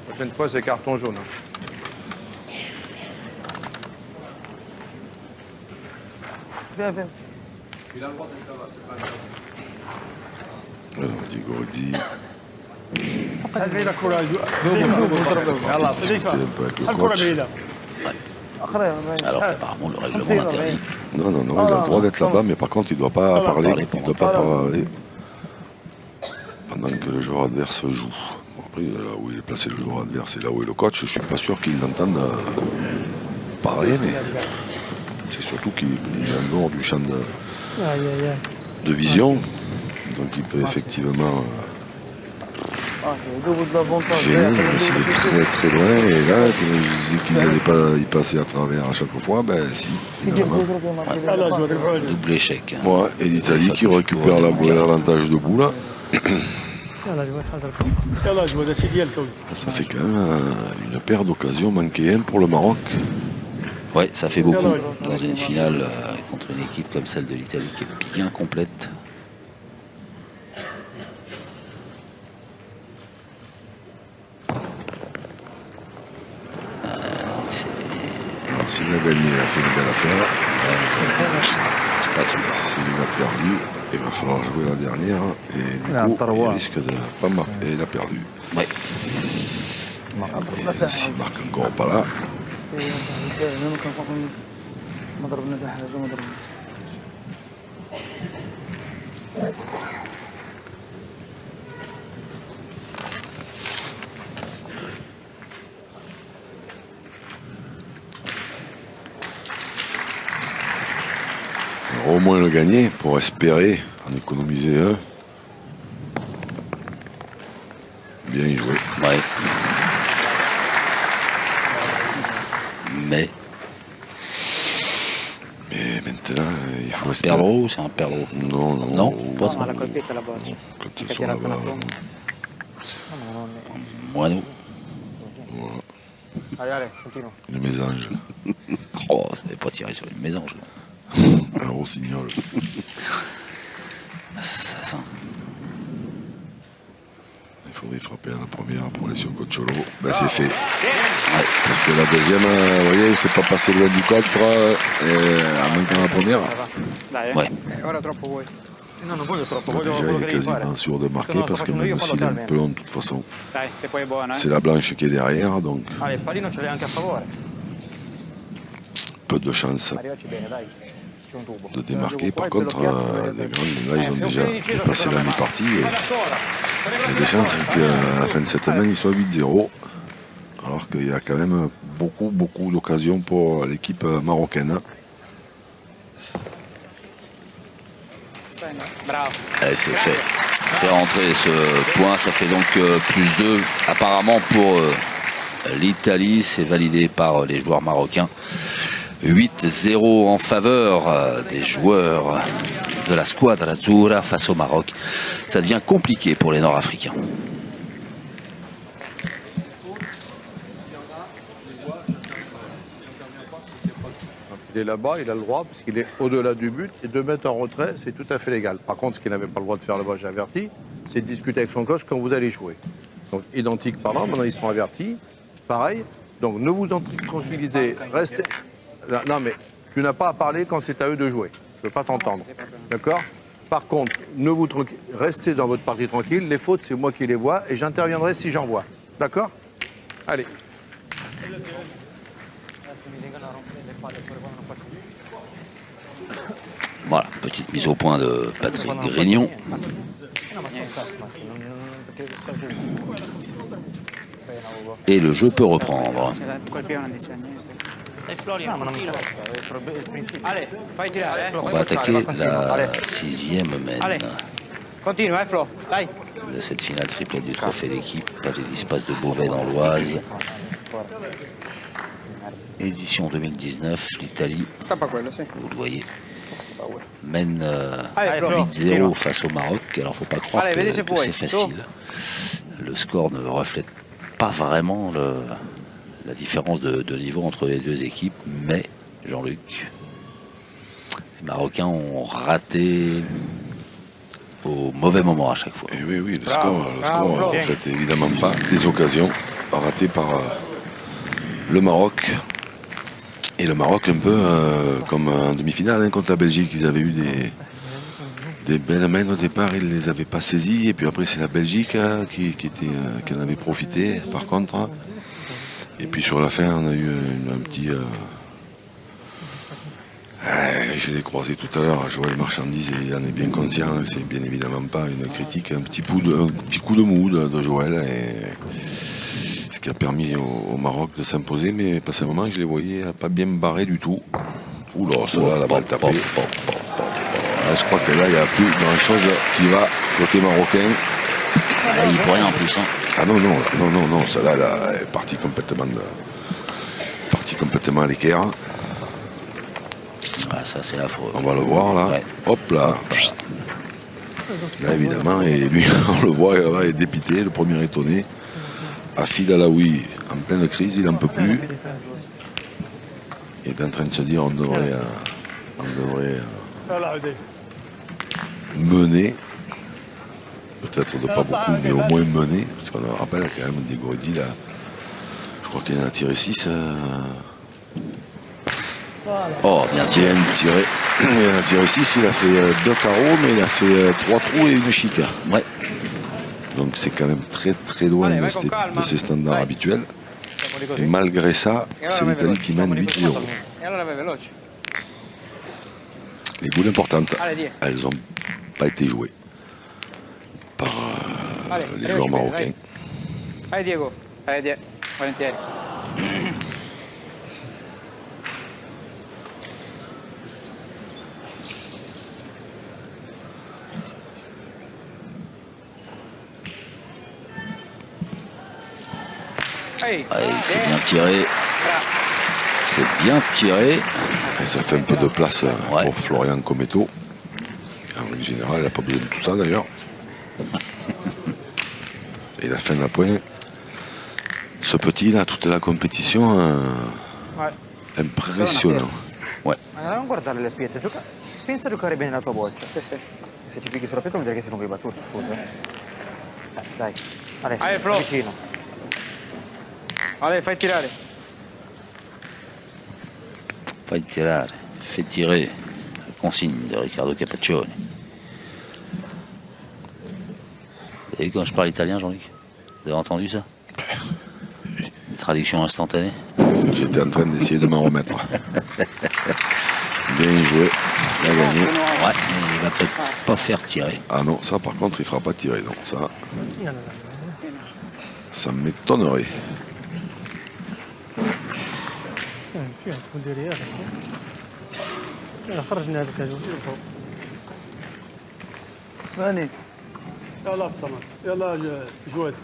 I: La prochaine fois, c'est carton jaune.
H: Viens, viens.
I: Il a le droit d'être là-bas, c'est pas grave.
B: Alors, Diego Redzi, c'était un peu avec le coach.
A: alors apparemment le règlement l'interdit.
B: Non, il a le droit d'être là-bas, mais par contre, il ne doit pas parler. Il ne doit pas parler pendant que le joueur adverse joue. Bon, après, là où il est placé le joueur adverse et là où est le coach, je ne suis pas sûr qu'il l'entende parler, mais c'est surtout qu'il est en dehors du champ de vision. Donc il peut effectivement gêner, mais s'il est très très loin, et là, je disais qu'ils n'allaient pas y passer à travers à chaque fois, ben si, finalement.
A: Double échec.
B: Ouais, et l'Italie qui récupère l'avantage de bout là. Ça fait quand même une paire d'occasions manquées pour le Maroc.
A: Ouais, ça fait beaucoup dans une finale contre une équipe comme celle de l'Italie qui est bien complète.
B: Alors s'il a gagné, il a fait une belle affaire.
A: C'est pas sûr.
B: S'il a perdu, Il va falloir jouer la dernière. Et du coup, il risque de pas marquer. Et il a perdu.
A: Ouais.
B: S'il marque encore pas là.
H: ما ضربنا ده حاجه ما ضربنا
B: Au moins le gagner pour espérer en économiser un. Bien joué.
A: Ouais. Mais
B: maintenant, il faut
A: un perdreau ou c'est un perdreau?
B: Non, non.
A: Non, pas
G: No, ma la colpezza la boccia.
B: Quand
G: Che
B: ils
G: ti
B: sont
G: razza una
B: là-bas,
G: plomba.
A: Moineau.
D: Allez, allez, continue.
B: les mésanges.
A: Oh, ça n'avait pas tiré sur une mésange.
B: Un rossignol.
A: Assassin.
B: Il faudrait frapper à la première pour aller sur Cocholo. Ben, c'est fait. Ouais. Parce que la deuxième, vous voyez, c'est pas passé loin du contre en manquant la première.
G: Dai,
A: Ouais.
G: Ora troppo vuoi.
D: No, non voglio troppo,
B: Bah,
D: voglio
B: déjà,
D: quello
B: il
D: che
B: est
D: devi fare.
B: quasiment sûr de marquer
D: Non, lo
B: parce
D: sto
B: que
D: facendo
B: même
D: io, fallo
B: s'il est un
D: almeno.
B: peu long de toute façon,
G: Dai, se poi è buono,
B: c'est la blanche qui est derrière, donc
D: Allez, il pallino ce l'hai anche a favore.
B: peu de chance
D: Arrivaci bene, dai. C'è un tubo.
B: de démarquer. Par contre, les grands, là, ils ont déjà dépassé la mi-partie et il y a des chances qu'à la fin de cette semaine, ils soient 8-0. Alors qu'il y a quand même beaucoup d'occasions pour l'équipe marocaine.
G: Bravo.
A: Allez, c'est fait. C'est rentré ce point. Ça fait donc +2 apparemment pour l'Italie. C'est validé par les joueurs marocains. 8-0 en faveur des joueurs de la Squadra Azzurra face au Maroc. Ça devient compliqué pour les Nord-Africains.
I: Quand il est là-bas, il a le droit, puisqu'il est au-delà du but, et 2 mètres en retrait, c'est tout à fait légal. Par contre, ce qu'il n'avait pas le droit de faire là-bas, j'ai averti, c'est de discuter avec son coach quand vous allez jouer. Donc, identique par là, maintenant ils sont avertis, pareil. Donc, ne vous en tranquillisez, restez... Non, mais tu n'as pas à parler quand c'est à eux de jouer. Je ne peux pas t'entendre. D'accord? Par contre, restez dans votre partie tranquille. Les fautes, c'est moi qui les vois, et j'interviendrai si j'en vois. D'accord? Allez.
A: Voilà, petite mise au point de Patrick Grignon. Et le jeu peut reprendre.
G: Col piede non dice niente.
E: Dai Florian, continua.
D: Ale, fai tirare,
A: On va attaquer la 6e
D: Allez,
A: mène
D: continue, Flo, dai.
A: de cette finale triplette du trophée d'équipe à l'espace de Beauvais dans l'Oise. Édition 2019, l'Italie,
G: Scappa quello, sì.
A: vous le voyez, mène
D: Allez, Flo,
A: 8-0 face au Maroc. Alors faut pas croire
D: Allez,
A: que
D: vas-y, c'est pour
A: c'est
D: elle.
A: facile. Le score ne reflète pas vraiment la différence de niveau entre les deux équipes, mais Jean-Luc, les Marocains ont raté au mauvais moment à chaque fois.
B: Et oui, le score en fait évidemment pas des occasions ratées par le Maroc. Et le Maroc un peu comme en demi-finale contre la Belgique, ils avaient eu des belles mains au départ, ils ne les avaient pas saisies. Et puis après c'est la Belgique qui en avait profité par contre. Et puis sur la fin on a eu un petit... je l'ai croisé tout à l'heure, Joël Marchandise, et il en est bien conscient, c'est bien évidemment pas une critique, un petit coup de mou de Joël, et ce qui a permis au Maroc de s'imposer, mais passé un moment, je les voyais pas bien barrés du tout. Oula, cela, la balle tapée. Je crois que là, il n'y a plus grand chose qui va côté marocain.
A: Là, il peut rien en plus. Hein.
B: Ah non, celle-là, elle est partie complètement à l'équerre.
A: Ah, ça c'est affreux.
B: On va le voir là.
A: Ouais.
B: Hop là. Là évidemment, et lui on le voit, il est dépité, le premier étonné. Afid Alaoui en pleine crise, il n'en peut plus. Il est en train de se dire on devrait mener. Peut-être de pas beaucoup, mais au moins mener. Parce qu'on le rappelle quand même Diego Eddy là. Je crois qu'il en a tiré 6.
A: Oh, bien tiré.
B: Bien tiré. Il en a tiré 6, il a fait 2 carreaux, mais il a fait 3 trous et une chica.
A: Ouais.
B: Donc c'est quand même très loin
G: Allez,
B: de
G: vai con calma.
B: ses standards
G: Vai.
B: habituels.
G: Facciamoli
B: Et
G: così.
B: malgré ça,
G: E
B: c'est
G: allora vai
B: l'Italie
G: veloce.
B: qui mène
G: Facciamoli
B: 8-0.
G: così. E allora vai veloce.
B: Les boules importantes,
G: Allez, Diego.
B: elles n'ont pas été jouées par
G: Allez,
B: les
G: arrivaci
B: joueurs
G: bene,
B: marocains.
G: dai. Vai Diego. Vai Diego. Volentieri. Ehi,
A: Allez, c'est bien tiré. C'est bien tiré.
B: Et ça fait un peu de place
A: Ouais.
B: pour Florian Cometto. En règle générale, il n'a pas besoin de tout ça d'ailleurs. Et la fin d'appoint, ce petit là, toute la compétition,
G: vai.
B: impressionnant.
D: Ma non guardare le pietre, pensa a giocare bene la tua boccia.
G: Sì, sì.
D: Se ti picchi sulla pietra vuol dire che sei lungo i battuti, scusa. Dai.
G: Vai, Flo.
D: Vicino.
G: Allez, fai tirare.
A: Fai tirare. Fais tirer. Consigne de Riccardo Capaccioni. Vous avez vu quand je parle italien, Jean-Luc? Vous avez entendu ça? Traduction instantanée.
B: J'étais en train d'essayer de m'en remettre. Bien joué, il a gagné.
A: Ouais, mais il va peut-être pas faire tirer.
B: Ah non, ça par contre, il fera pas tirer. Non, ça m'étonnerait.
E: فيها تكون ديريها يلا خرجنا هذاك الجو
H: اسمعني
E: يلا تصمت يلا جواد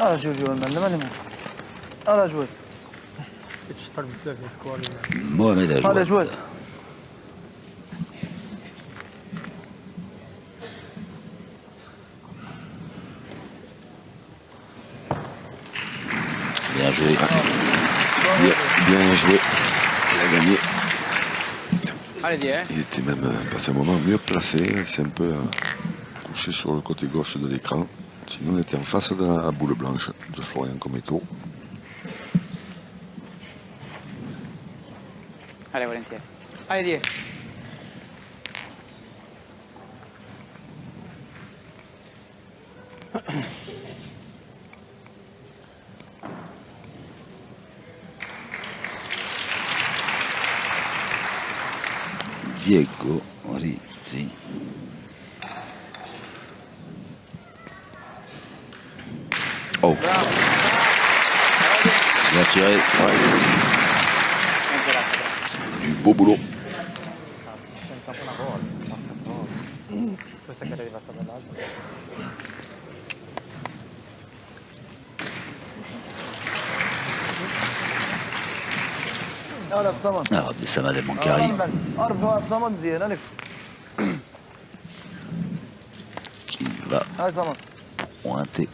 H: انا جوجو المال ماني مو انا جواد
E: تشطر بزاف السكوار
A: Mohamed a
H: هذا
A: joué.
H: جواد
A: Bien joué.
B: Bien joué. Il a gagné.
G: Allez, Diego.
B: Il était même passé un moment mieux placé. Il s'est un peu couché sur le côté gauche de l'écran. Sinon, il était en face de la boule blanche de Florian Cometto.
G: Allez, volentieri. Allez, Diego.
A: Diego Rizzi. Oh. Bien tiré.
B: Du beau boulot.
D: Questa che è arrivata dall'alto.
H: انا بصمد
A: Ah, Abdessamad El Mankari
H: اربع بصمد زين انا
A: qui va
H: هاي صمد
A: pointer.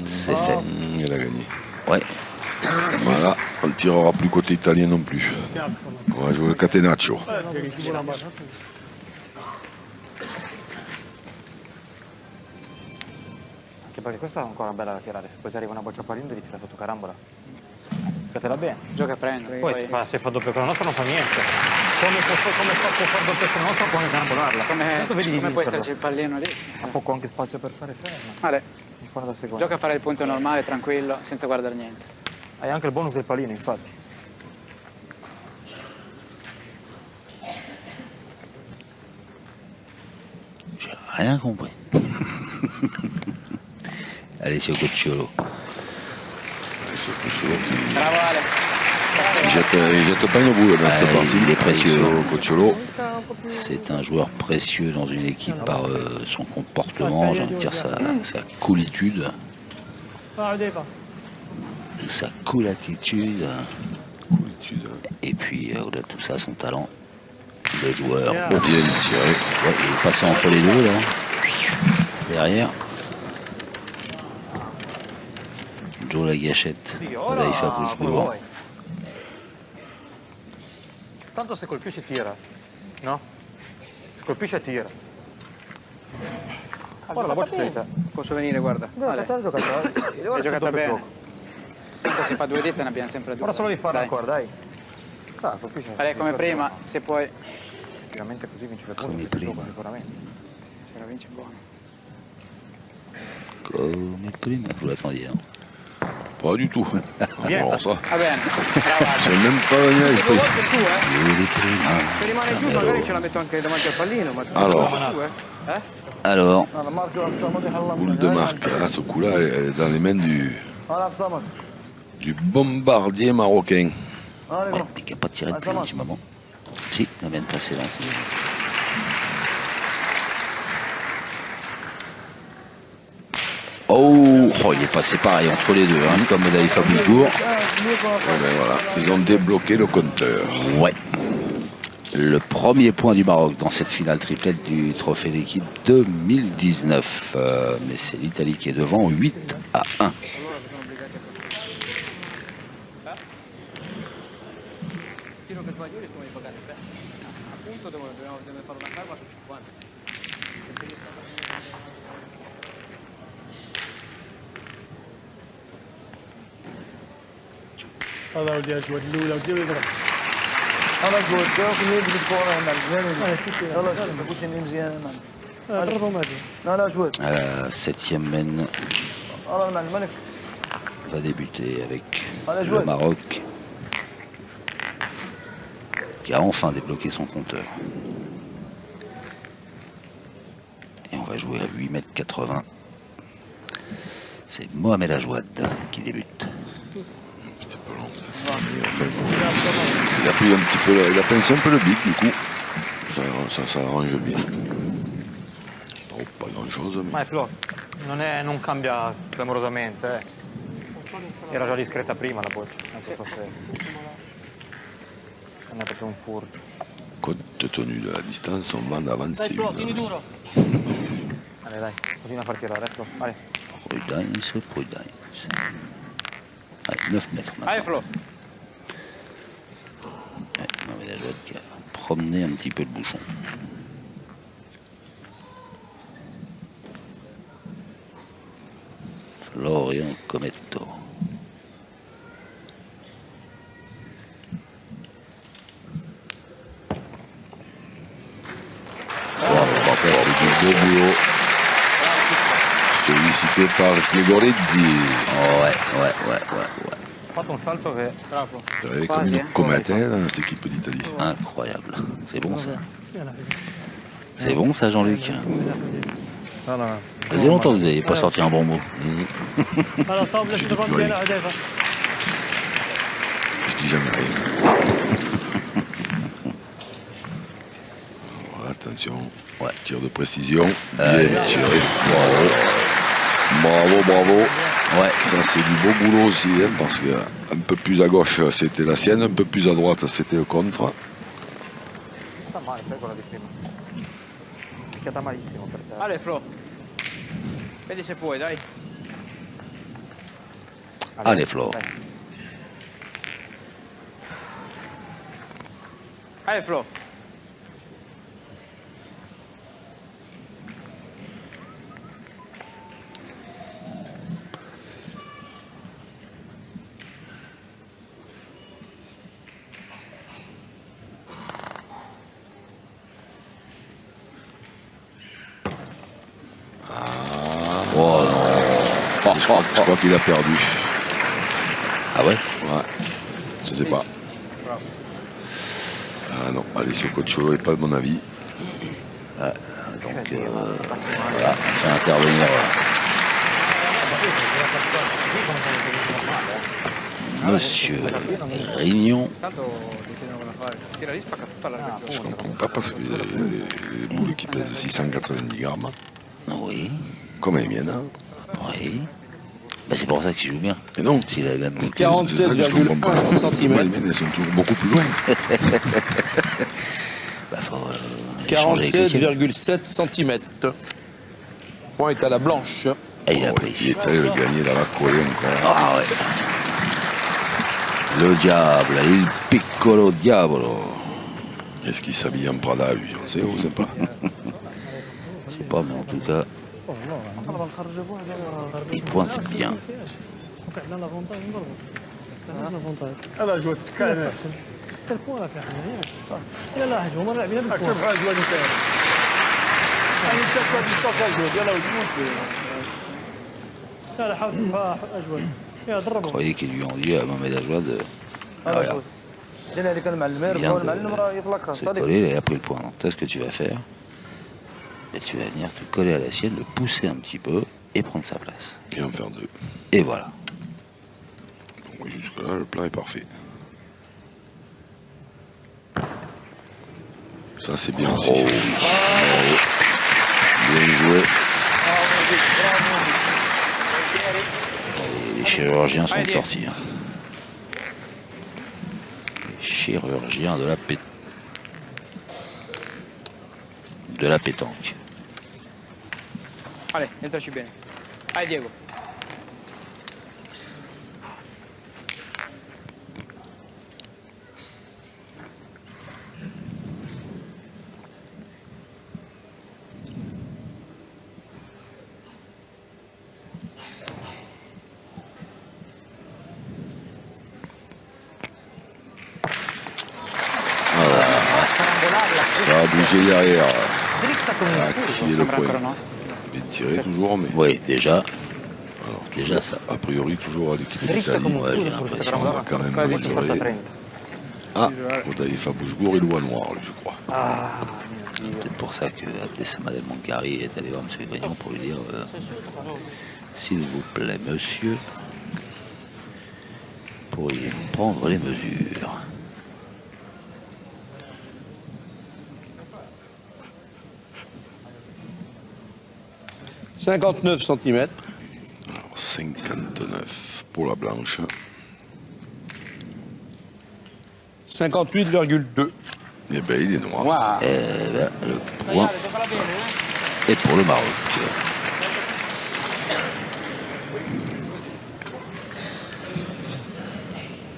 A: C'est fait.
B: Il a gagné.
A: Ouais.
B: Voilà, on ne tirera plus côté italien non plus. On va jouer le catenaccio.
D: Anche perché questa è ancora bella da tirare. Se poi ti arriva una boccia palindo li tira sotto carambola. Giocatela bene.
G: Gioca a prendere.
D: Poi se fa doppio con la nostra non fa niente. Come può far doppio con la nostra può anche carambolarla. Tanto vedi di
G: come può
D: vincerlo.
G: esserci il pallino lì?
D: Ha poco anche spazio per fare fermo.
G: Ale,
D: Spara da secondo.
G: gioca a fare il punto normale, tranquillo, senza guardare niente.
D: Hai anche il bonus del palino, infatti.
A: J'ai rien compris. Allez, c'est au Cocciolo.
B: C'est Cocciolo qui
G: Bravo Ale.
B: il jette pas une boule dans cette partie.
A: Il est précieux.
B: Cocciolo.
A: C'est un joueur précieux dans une équipe par son comportement, j'ai envie de dire sa coolitude. Sa cool attitude. Et puis au-delà de tout ça, son talent. Le joueur.
B: Bien tiré.
A: Ouais, il est passé entre les deux là. Derrière. Joe la gâchette. Là, il fait bouche lourd.
D: Tanto se colpisce tira, no? Se colpisce tira. Guarda la boccia di te.
F: Posso venire, guarda.
D: Guarda, te l'ha giocata.
G: Hai giocato bene. Tanto se fa 2 dita ne abbiamo sempre 2.
D: Ora solo di farlo
G: Dai.
D: ancora, dai. Scappo, qui c'è.
G: Allora, come prima, se puoi...
D: Effettivamente così vince le
A: Come
D: punti,
A: prima.
D: sicuramente.
G: Sì, se la vinci buono.
A: Come prima, vous l'attendiez, non?
B: Pas du tout. Alors ça,
G: Va bene, brava.
B: c'est même pas venu à
F: Due
B: l'esprit.
F: volte su,
A: Come prima.
F: Se rimane giù magari ce la metto anche davanti al pallino, ma
B: Alors.
F: su,
A: Alors,
H: انا مارك الصمد يحلم
B: Boule de marque. Là, ce coup-là, elle est dans les mains
H: انا بصمد
B: du bombardier marocain.
H: انا
A: ouais, mais qui n'a pas tiré depuis un petit moment. Si, la semaine précédente. Oh, il est passé pareil entre les deux, hein, comme David Fabricourt.
B: Et ben voilà, ils ont débloqué le compteur.
A: Ouais. Le premier point du Maroc dans cette finale triplette du Trophée d'équipe 2019. Mais c'est l'Italie qui est devant 8-1.
F: tiro che sbaglio come pagare te. Appunto dobbiamo fare una calma su 50.
E: هذا ودي اجود الاولى ودي يضرب
H: انا جود كل يجي بالكوره هنا مزيان يلا شوف كل شيء مزيان هنا
E: ضربه ما ادري
H: لا لا جود
A: À la 7e mène
H: انا الملك
A: va débuter avec
H: Allez,
A: le
H: jouez.
A: Maroc qui a enfin débloqué son compteur. Et on va jouer à 8,80 m. C'est Mohamed Ajouad qui débute.
B: C'est pas long, peut-être. Mais enfin, il a pris un petit peu, il a pincé un peu le bic du coup. Ça arrange bien. Oh, pas grand chose, mais.
D: Ma è Flo, non cambia clamorosamente, Era già discreta prima la boccia, anzi forse non è proprio un furto.
B: Compte tenu de la distance, on va en avancer
E: dai Flo, tieni
B: une.
E: duro
D: Dai, dai, continua a far tirare, Flo, vai.
A: Prudence, prudence. Allez, 9 mètres maintenant.
G: Allez Flo.
A: Ouais, Mohamed Ajouad qui a promené un petit peu le bouchon. Florian Cometto.
B: Ça, c'est du beau boulot. Félicité par Gregorezzi.
A: Ouais.
D: Ho fatto un salto che...
G: Bravo.
B: Vous avez comme une comète hein, dans cette équipe d'Italie.
A: Incroyable. C'est bon ça. C'est bon ça, Jean-Luc.
D: No, no, no.
A: Ça faisait longtemps que vous n'avez pas sorti un bon mot.
E: هذا صاب لك ضربتي انا هدفه
B: Je dis jamais rien. Voilà, attention.
A: Ouais.
B: Tir de précision. Bien tiré. Bravo.
A: Ouais.
B: Ça, c'est du beau boulot aussi, hein, parce que un peu plus à gauche, c'était la sienne, un peu plus à droite, c'était le contre.
D: Sta male, sai quella di prima. È picchiata malissimo per te.
G: Allez Flo. Vedi se puoi, dai.
A: Allez, Flo.
D: Dai.
G: Allez Flo.
A: Oh non.
B: Je crois qu'il a perdu.
A: Ah ouais?
B: Ouais. Je sais pas. Ah non, Alessio Cocciolo n'est pas de mon avis.
A: Donc voilà, on fait intervenir Monsieur Rignon.
G: Tanto ti chiedono cosa fare. Tira lì, spacca tutta la larghezza.
B: Je comprends pas parce que les boules qui pèsent 690 grammes,
A: Oui,
B: comme les miennes. Hein.
A: oui. Bah, c'est pour ça qu'il joue bien.
B: Et non,
A: S'il avait même
B: c'est ça que je comprends pas.
I: 47,1 cm.
B: Ouais, les miennes, elles sont toujours beaucoup plus loin.
A: bah, faut échanger avec le ciel.
I: 47,7 cm. Point est à la blanche.
A: Et il a
B: Il
A: pris.
B: est allé le gagner dans la collée encore.
A: Ah ouais. Le diable, il piccolo diavolo.
B: Est-ce qu'il s'habille en Prada, lui? On sait ou on sait pas.
A: Je sais pas, mais en tout cas, il pointe bien.
E: وقع لنا لافونتاج نضربو عندنا لافونتاج
H: هذا جوة تكلم
E: حتى البوان راه فيها حنا ياك لا هجوم راه لعبنا
H: اكثر
E: بالبوان
H: حاجة جوة نتاعي يعني شكرا ديستانس جوة يلا ودي
E: لا حاول تبقى اجود يا
A: Vous
E: ضربوا
A: croyez qu'ils lui ont dit à Mohamed Ajouad de
H: هذا جوة جينا اللي كان المعلم يربح والمعلم راه يفلقها
A: se
H: صديق
A: coller, il a pris le point. Donc toi, ce que tu vas faire, et tu vas venir te coller à la sienne, le pousser un petit peu et prendre sa place.
B: Et en faire 2.
A: Et voilà.
B: Donc jusque-là, le plan est parfait. Ça, c'est bien aussi.
A: Oh,
B: Bien joué.
A: et les chirurgiens sont sortis. Hein. Les chirurgiens de la pétanque.
F: Allez, entraci bene. Vai Diego.
B: Ça a bougé derrière.
D: Dritta come
B: Ah,
D: il
B: qui
D: culo.
B: est le
G: Sembra ancora
B: point.
G: nostro.
B: Bien tiré toujours, mais
A: Oui, déjà,
B: alors,
A: déjà ça.
B: a priori toujours à l'équipe
D: Dritta
B: d'Italie.
D: come un
A: Ouais,
D: culo
A: j'ai
D: sul
A: l'impression,
B: On va quand même
D: Qua dice porta
B: mesurer.
D: 30.
B: Ah, Odaïfa Bousgour, il voit noir, lui, je crois.
D: Ah, mio Dio.
A: Peut-être pour ça que Abdessamad El Mangari est allé voir M. Grignon pour lui dire s'il vous plaît, monsieur, pourriez-vous prendre les mesures?
I: – 59 cm.
B: Alors, 59 pour la blanche.
I: 58,2.
B: Eh ben, il est noir.
G: Wow.
A: Eh ben, le point est pour le Maroc.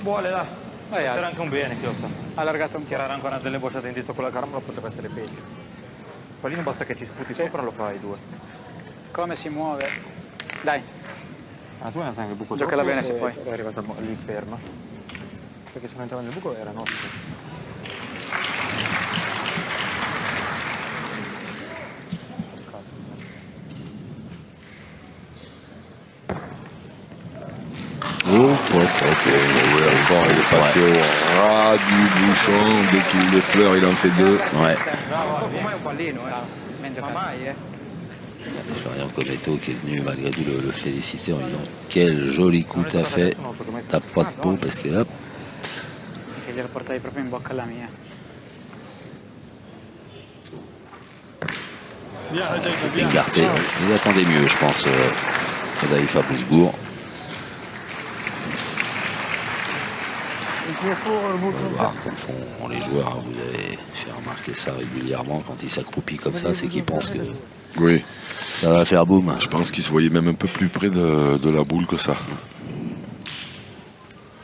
D: Vuole là.
G: Vai,
D: C'era
G: Ale.
D: anche un bene, che lo so.
G: Allargato un po'.
D: Tirare ancora delle bocciate in dito con la carambola potrebbe essere peggio. Pallino basta che ci sputi sopra, lo fai 2.
G: Come si muove? Dai,
D: Ah, tu hai anche il buco
G: Giocala
D: sotto
G: bene se
D: e
G: puoi.
D: È arrivata lì ferma. Perché se non entrava nel buco era notte.
B: Oh, oui, encore, il est passé au ras du bouchon. Dès qu'il l'effleure, il en fait 2.
A: Ouais.
F: Ormai è un pallino,
G: ben
F: Ma
G: giocato.
F: mai,
A: Florian Cometto qui est venu malgré tout le féliciter en lui disant quel joli coup t'as fait, t'as pas de peau parce que hop,
G: Che glielo portavi proprio in bocca alla mia.
A: c'est écarté. Il attendait mieux, je pense, Daïfa Bousgour.
H: Il pour le bouchon.
A: Voir comme font les joueurs, hein, vous avez fait remarquer ça régulièrement, quand ils s'accroupissent comme ça, c'est qu'ils pensent que
B: Oui,
A: ça va faire boum.
B: je pense qu'il se voyait même un peu plus près de la boule que ça.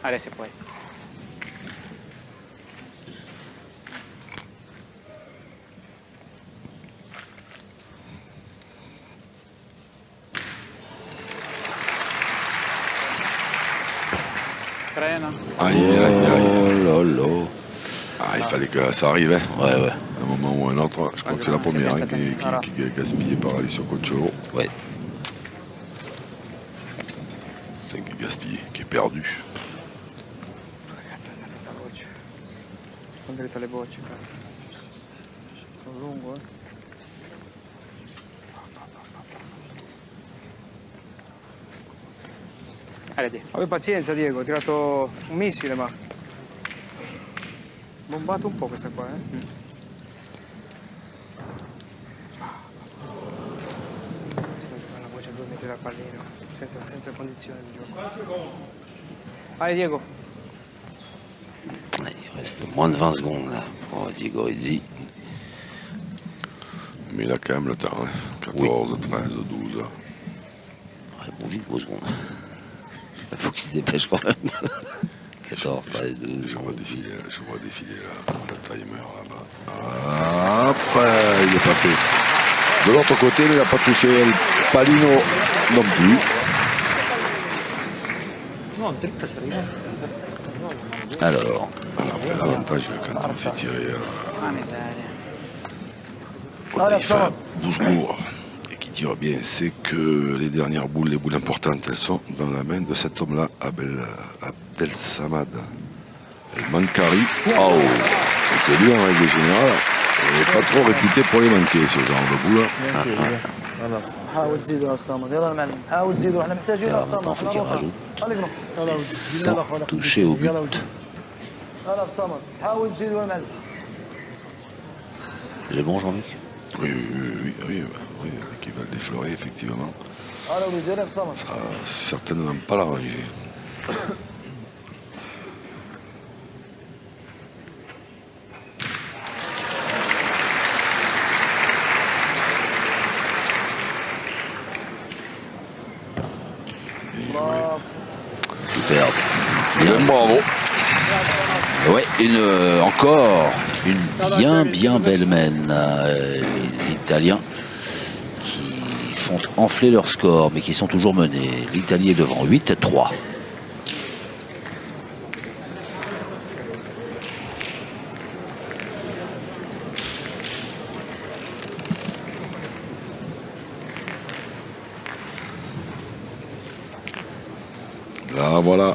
G: Allez, se puoi. Frena.
B: Aïe, aïe, aïe.
A: Oh là là.
B: Ah, il fallait que ça arrive, hein.
A: Ouais, ouais,
B: À un moment ou un autre. Je crois que c'est la première hein, qui est gaspillée par Alessio Coccolo.
A: ouais.
B: Enfin, qui est gaspillée, qui est perdue.
G: Cazzo è andata sta voce. Sono dritto alle bocce, cazzo. Sono lungo, eh. Allez, Diego.
F: Abbi pazienza Diego, ho tirato un missile ma... Bombato un po' questa qua, Sto giocando a voce a 2 metri dal pallino, senza condizione di gioco. Allez Diego.
A: Il reste moins de 20 secondes là pour Diego Izzi.
B: Mais il a quand même le temps. Hein. 14, 13, 12.
A: Ouais, bon, vite vos secondes. Il faut qu'il se dépêche quand même. 14, 13, 12.
B: Je vois défiler là, le timer là-bas. Hop, il est passé. De l'autre côté, mais il n'a pas touché El Palino non plus.
A: Alors,
B: Après, l'avantage, quand on fait tirer Daïfa Bouchegour et qui tire bien, c'est que les dernières boules, les boules importantes, elles sont dans la main de cet homme-là, Abdel Samad El Mankari. Oh, c'est que lui, en règle générale, il n'est pas trop réputé pour les manquer, ce genre de boules.
H: حاول تزيدوا يا صامد يلا المعلم حاول تزيدوا احنا محتاجين
A: là, maintenant, il faut qu'il rajoute. Sans toucher au but.
H: يلا بصمد حاول تزيدوا يا معلم
A: C'est bon, Jean-Luc?
B: Oui, qui veulent déflorer, effectivement.
H: يلا وليد يلا بصمد
B: Ça, c'est certainement pas l'arranger.
A: Superbe. Bien, bravo. Ouais, encore une bien belle mène. Les Italiens qui font enfler leur score, mais qui sont toujours menés. L'Italie est devant 8-3.
B: Là, voilà.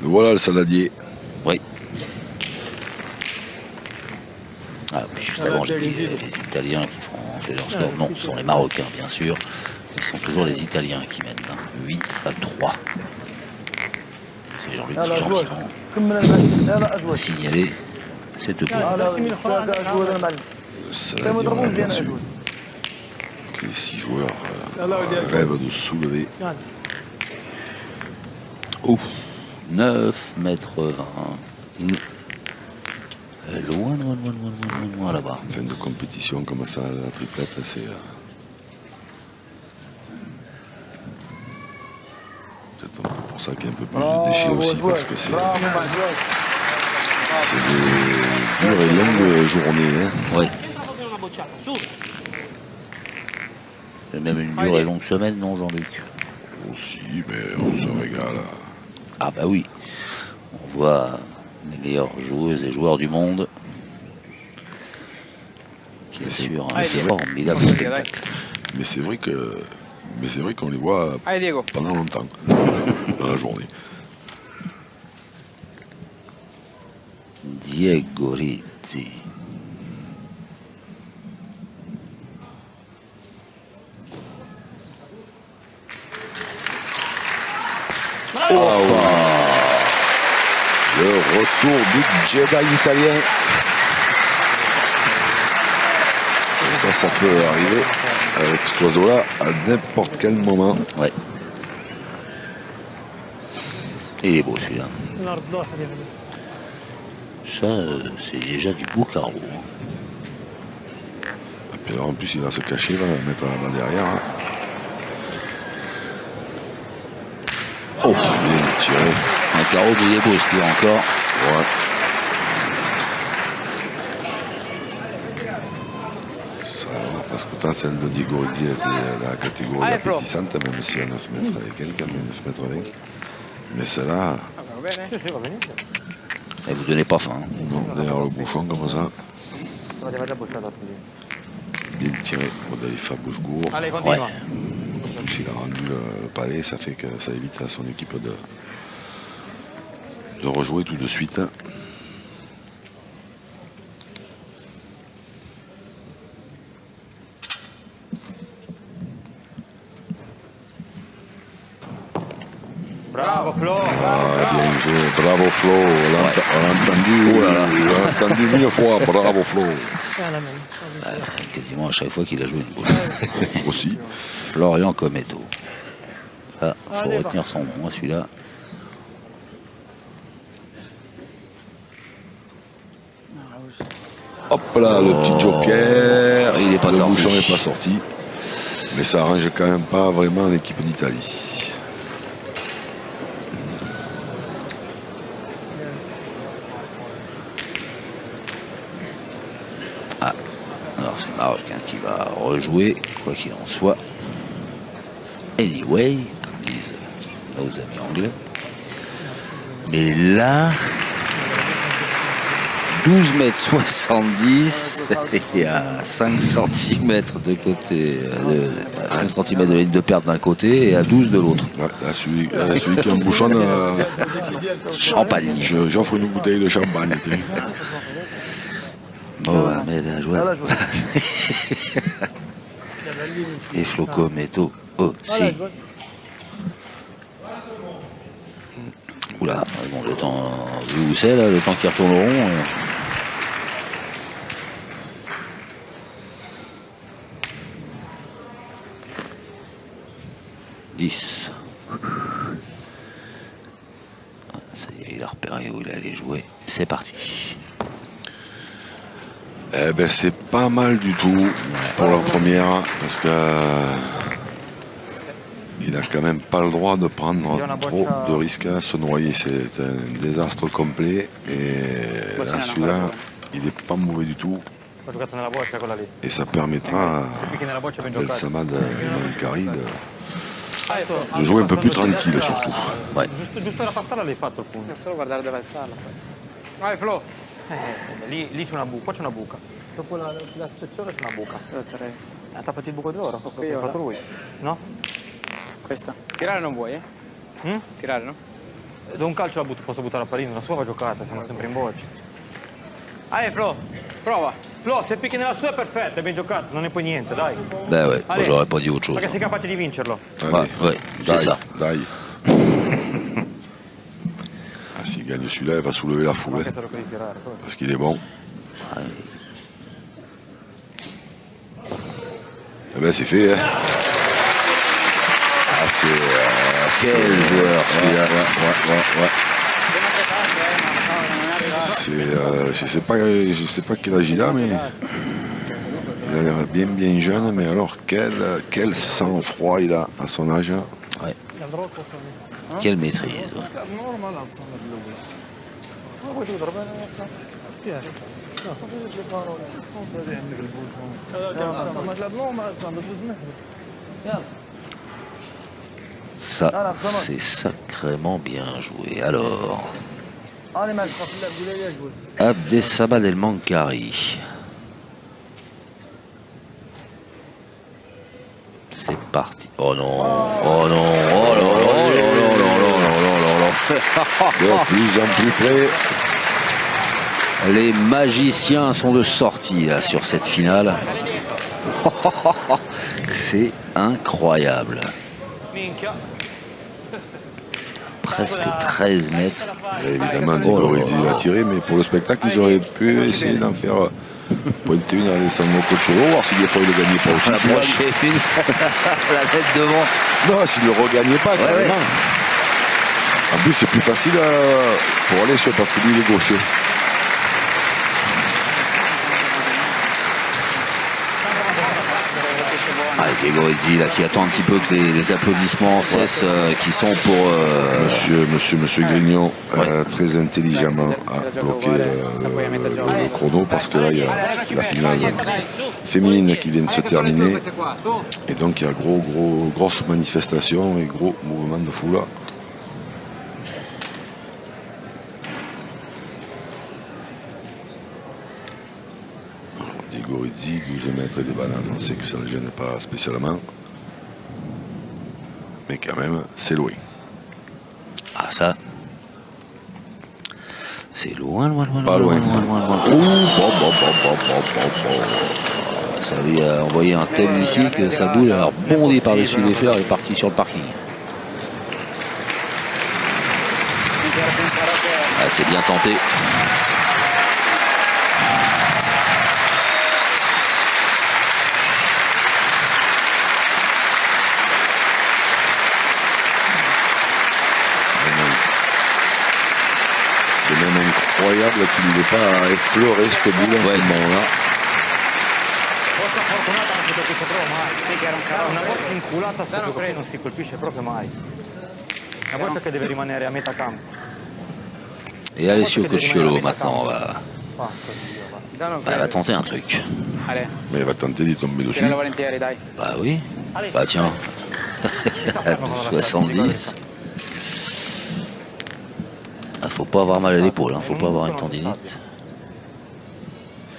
B: Voilà le saladier.
A: Oui. Ah, puis juste avant, j'ai dit les Italiens qui font enfler leur score. Non, ce sont les Marocains, bien sûr. Ce sont toujours les Italiens qui mènent. 8-3. C'est Jean-Luc Dijon qui
H: كمل المعلم يلا
A: vont
H: اجود
A: signaler cette boule.
H: يلا شويه اجود المعلم
B: Le saladier, on
H: يضربون
B: a
H: مزيان
B: aperçu
H: اجود
B: que les 6 joueurs rêvent de soulever.
A: Ouf, 9 mètres 20. Loin là-bas.
B: En fin de compétition, comme ça, la triplette, c'est peut-être un peu pour ça qu'il y a un peu plus de déchets aussi, parce que c'est des dures et longues journées. Hein.
A: Oui. C'est même une dure et longue semaine, non, Jean-Luc?
B: Aussi, mais on se régale.
A: Ah bah oui. On voit les meilleures joueuses et joueurs du monde qui assurent un formidable spectacle.
B: Mais c'est vrai qu'on les voit pendant longtemps dans la journée.
A: Diego Rizzi.
B: Le retour du Jedi italien. Et ça peut arriver avec cet oiseau-là à n'importe quel moment.
A: Ouais. Il est beau celui-là. Ça, c'est déjà du beau carreau.
B: Et puis alors, en plus, il va se cacher, il va la mettre là-bas derrière. Hein. Oh, bien tiré.
A: Un carreau, mais il est beau ce tir encore.
B: Ouais. Ça, parce que tant celle de Diego Rizzi était dans la catégorie appétissante, même si à 9 mètres et quelques, 9 mètres 20. Mais celle-là,
A: Et vous donnez pas faim.
B: non, derrière le bouchon comme ça, bien tiré. Daïfa Bouchegour.
D: Allez,
A: Ouais.
D: continue.
B: En plus, il a rendu le palais, ça fait que ça évite à son équipe de rejouer tout de suite.
D: Bravo Flo.
B: Bien joué, bravo Flo, on l'a entendu 1000 fois, bravo Flo.
A: Quasiment à chaque fois qu'il a joué une boule.
B: Aussi.
A: Florian Cometto. Ah, faut retenir son nom, celui-là.
B: Hop là, le petit joker.
A: Il est pas
B: le
A: sorti.
B: bouchon n'est pas sorti. Mais ça arrange quand même pas vraiment l'équipe d'Italie.
A: Ah, alors c'est le Marocain qui va rejouer, quoi qu'il en soit. Anyway, comme disent nos amis anglais. Mais là, 12 mètres 70 et à 5 cm de côté, à 5 cm de ligne de perte d'un côté et à 12 de l'autre.
B: Ouais, là, celui qui embouchonne,
A: Champagne.
B: j'offre une bouteille de champagne.
A: Mohamed a joué. Et Floco Meto aussi. Oula, bon, le temps, vu où c'est là, le temps qui retourne au rond. 10. Ça y est, il a repéré où il allait jouer. C'est parti.
B: Eh ben, c'est pas mal du tout pour la première, parce que il n'a quand même pas le droit de prendre trop de risques à se noyer. C'est un désastre complet. Et là, celui-là, il n'est pas mauvais du tout. Et ça permettra à Abdel Samad Mankari de jouer un peu plus tranquille, surtout.
A: Ouais.
D: Giusto la passata l'hai fatto il punto.
F: Solo guardare dove alzarla. Vai Flo.
D: Lì c'è una buca, qua c'è una buca. Dopo l'accezione c'è una buca.
F: Dove alzerei?
D: Ha tappato il buco di loro,
F: Qui
D: l'ha
F: ora.
D: fatto lui. No?
F: Questa. Tirare non vuoi, Tirare, no?
D: Da un calcio posso buttare la pallina, la sua va giocata, siamo sempre in boccia.
F: Flo, prova.
D: Flo, se picchi nella sua è perfetto, è ben giocato, non è poi niente, dai.
A: Ben ouais, moi j'aurais pas dit autre chose.
D: Perché sei capace di vincerlo.
A: Ouais, ouais, c'est ça.
B: Dai. Ah, s'il gagne celui-là, il va soulever la foule,
D: Che sarò di tirare, poi.
B: parce qu'il est bon. Eh ben, c'est fait, hein. Ah,
A: Quel joueur celui-là.
B: Je sais pas quel âge il a, mais il a l'air bien jeune. Mais alors, quel sang-froid il a à son âge.
A: Ouais. Quelle maîtrise. Ouais. Ça, c'est sacrément bien joué. Alors, Abdel Samad El Mankari. C'est parti. Oh non, oh non, oh là là là.
B: De plus en plus près.
A: Les magiciens sont de sortie là, sur cette finale. C'est incroyable. Presque 13 mètres.
B: Et évidemment, Digoridzi va tirer, mais pour le spectacle, ils auraient pu essayer d'en faire pointer une à Alessandro Coccolo, voir si des fois il ne gagnait pas aussi.
A: Approcher une, la tête devant.
B: Non, s'il ne le regagnait pas, carrément. En plus, c'est plus facile pour aller sur, parce que lui, il est gaucher.
A: Ah, Digoridzi là qui attend un petit peu que les applaudissements cessent, qui sont pour
B: Monsieur Grignon très intelligemment a bloqué le chrono, parce que là il y a la finale féminine qui vient de se terminer, et donc il y a grosse manifestation et gros mouvement de foule. Digoridzi, 12 mètres et des bananes, on sait que ça ne le gêne pas spécialement, mais quand même c'est loin.
A: Ah ça, c'est loin.
B: Pas loin.
A: Ça lui a envoyé un thème ici que sa boule a rebondi par-dessus les fleurs et est partie sur le parking. Ah, c'est bien tenté.
B: C'est même incroyable qu'il n'ait pas effleuré ce bout à ce moment-là.
D: Una volta inculata sto qui non si colpisce proprio mai. Una volta che deve rimanere a metà campo.
A: Et Alessio Cocciolo maintenant va tenter un truc.
F: Allez,
B: Mais il va tenter d'y tomber dessus.
F: tiralo volentieri, dai.
A: Bah oui. Bah tiens. 70. faut pas avoir mal à l'épaule, hein, faut pas avoir une tendinite.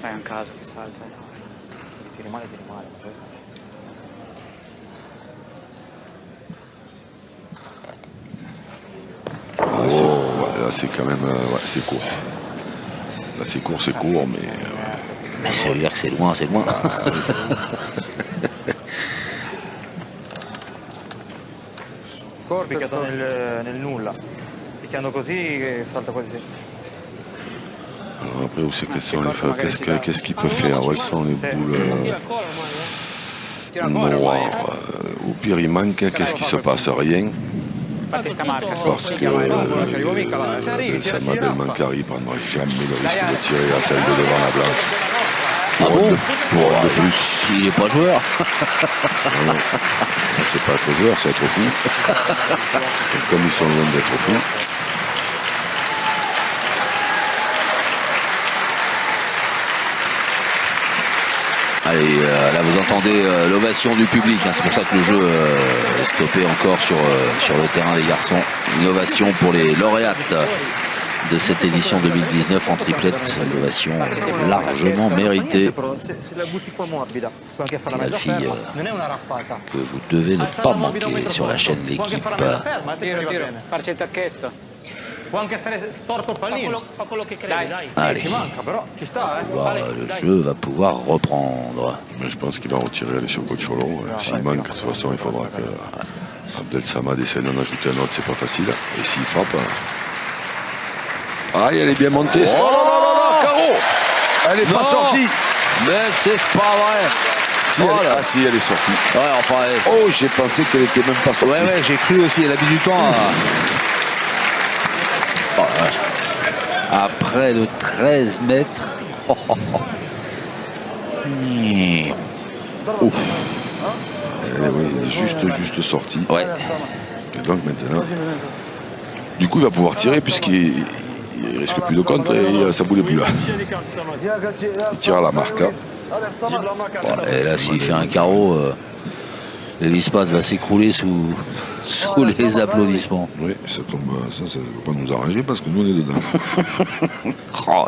D: È un caso che salta. Tiri male, ma poi fa.
B: Là, c'est quand même c'est court. Là, c'est court, mais.
A: Mais ça veut dire que c'est loin, c'est loin.
D: Picchiato nel nulla. Picchiando così salta quasi.
B: Alors après, où c'est qu'est-ce qu'il peut faire? Où sont les boules noires? Au pire, il manque. Qu'est-ce qui se passe? Rien. Parce que Sama Del Mancari ne prendra jamais le risque de tirer à celle de devant la blanche.
A: Ah bon?
B: Pour un de plus.
A: Il n'est pas joueur.
B: Non, c'est pas être joueur, c'est être fou. Et comme ils sont loin d'être fous.
A: Allez, là vous entendez l'ovation du public, hein, c'est pour ça que le jeu est stoppé encore sur le terrain des garçons. Une ovation pour les lauréates de cette édition 2019 en triplette, une ovation largement méritée. La fille que vous devez ne pas manquer sur la chaîne L'équipe.
E: Può anche stare storto il pallino. Fa quello che crede, dai.
A: Allez,
E: Ci manca però, ci sta,
A: le jeu va pouvoir reprendre.
B: Mais je pense qu'il va retirer les sur Cocholo. S'il manque, de toute façon, il faudra que Abdel Samad essaie d'en ajouter un autre, c'est pas facile. Et s'il frappe. Ah, elle est bien montée. Oh là là là, Caro! Elle est pas sortie.
A: Mais c'est pas vrai.
B: Si, ah si, elle est sortie.
A: Ouais, enfin.
B: Oh, j'ai pensé qu'elle était même pas sortie.
A: Ouais, j'ai cru aussi, elle a mis du temps à. Oh, à près de 13 mètres. Oh, oh, oh.
B: Ouf. Elle est juste sortie.
A: Ouais.
B: Et donc maintenant, du coup, il va pouvoir tirer puisqu'il ne risque plus de contre et ça ne boule plus là. Il tire à la marque. Hein.
A: Bon, et là, s'il fait un carreau, l'espace va s'écrouler sous les applaudissements.
B: Oui, ça tombe, ça ne va pas nous arranger parce que nous, on est dedans.
A: Oh,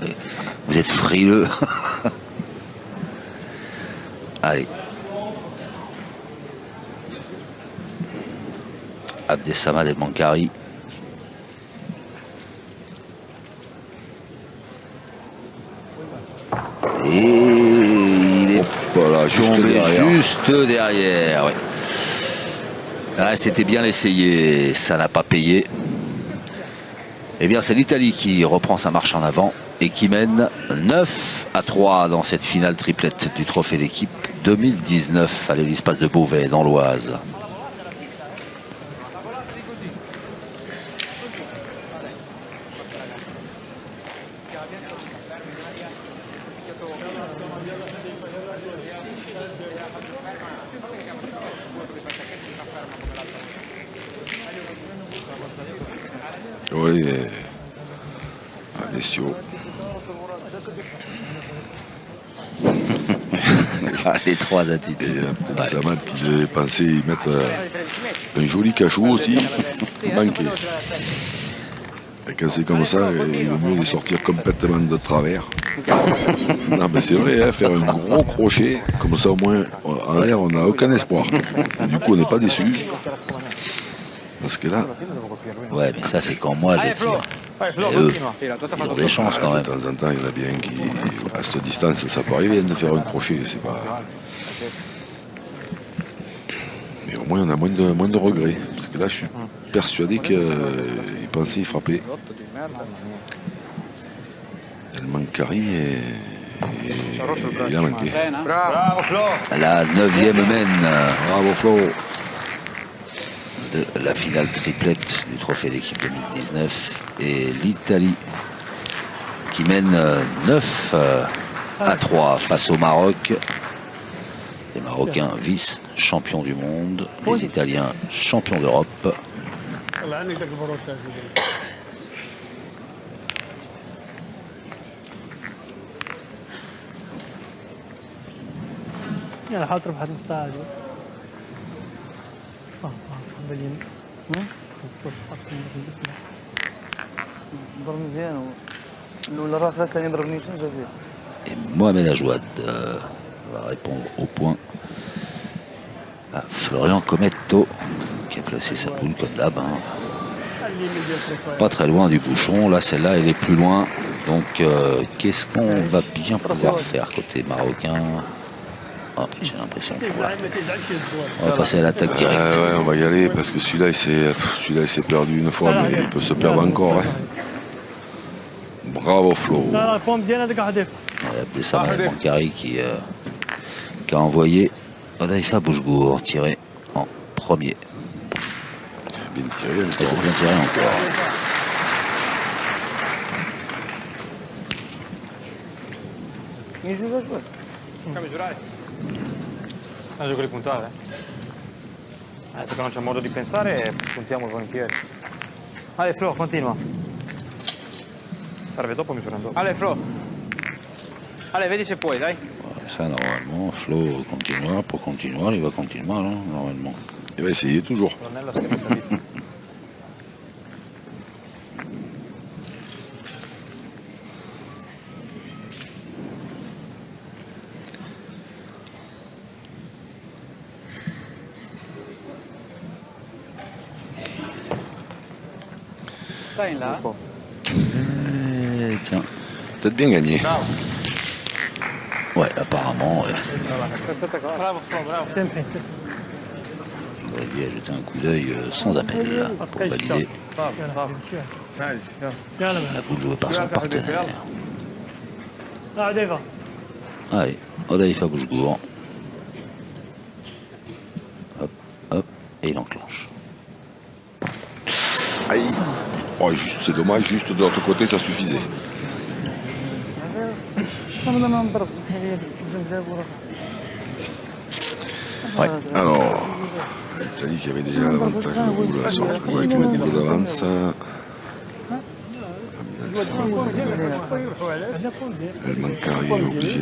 A: vous êtes frileux. Allez. Abdel Samad El Mancari. Et il est tombé juste derrière. Ouais. Ah, c'était bien essayé, ça n'a pas payé. Eh bien, c'est l'Italie qui reprend sa marche en avant et qui mène 9-3 dans cette finale triplette du Trophée d'équipe 2019 à l'Espace de Beauvais dans l'Oise.
B: Oui, Alessio.
A: Les trois attitudes.
B: Samad qui devait penser y mettre un joli cachot aussi. Manqué. Et quand c'est comme ça, il vaut mieux les sortir complètement de travers. Non, mais c'est vrai, hein, faire un gros crochet, comme ça au moins en l'air, on n'a aucun espoir. Et du coup, on n'est pas déçu. Parce que là.
A: Ouais, mais ça, c'est quand moi je tire. Et eux, ils ont des chances quand même.
B: De temps en temps, il y en a bien qui, à cette distance, ça peut arriver de faire un crochet. C'est pas. Mais au moins, on a moins de regrets. Parce que là, je suis persuadé qu'il pensait y frapper. El Mancari et il a manqué.
A: La 9e mène.
B: Bravo, Flo.
A: De la finale triplette du Trophée d'équipe 2019 et l'Italie qui mène 9-3 face au Maroc. Les Marocains vice-champions du monde, les Italiens champions d'Europe.
H: ضرب مزيان ولا راه ثاني ضرب نيشان جا فيه.
A: Et Mohamed Ajouad va répondre au point à Florian Cometto qui a placé sa poule comme d'hab. Hein. Pas très loin du bouchon. Là, celle-là, elle est plus loin. Donc, qu'est-ce qu'on va bien pouvoir faire côté marocain? Oh, j'ai l'impression qu'on va passer à l'attaque directe.
B: Ouais, on va y aller parce que celui-là, il s'est perdu une fois, mais il peut se perdre encore. Hein. Bravo Flo.
A: Abdessam Al-Bankari qui a envoyé Odaifa Bouchgour tiré en premier.
B: Bien tiré
A: Et c'est bien tiré encore.
H: Mi giura giù.
D: Gioco di puntare. Adesso che non c'è modo di pensare, puntiamo volentieri. Allez Flo, continua. Serve dopo, misura dopo.
F: Allez, Flo. Allez, vedi se puoi, dai.
A: Ça, normalement, Flo continuera. Pour continuer, il va continuer, hein, normalement.
B: Il va essayer toujours.
D: Nella scheda salita.
F: Stai in là?
A: Tiens.
B: Peut-être bien gagné.
A: Ouais, apparemment, ouais.
F: Bravo, Flo, bravo.
A: Il va y jeter un coup d'œil sans appel pour valider la boule jouée par son partenaire. Allez, Odaifa Bouchgour. Hop, hop, et il enclenche.
B: Aïe. Oh, c'est dommage, juste de l'autre côté, ça suffisait.
A: Ouais.
B: Alors, l'Italie qui avait déjà l'avantage de boule se retrouve avec une boule d'avance. El-Bankari est obligé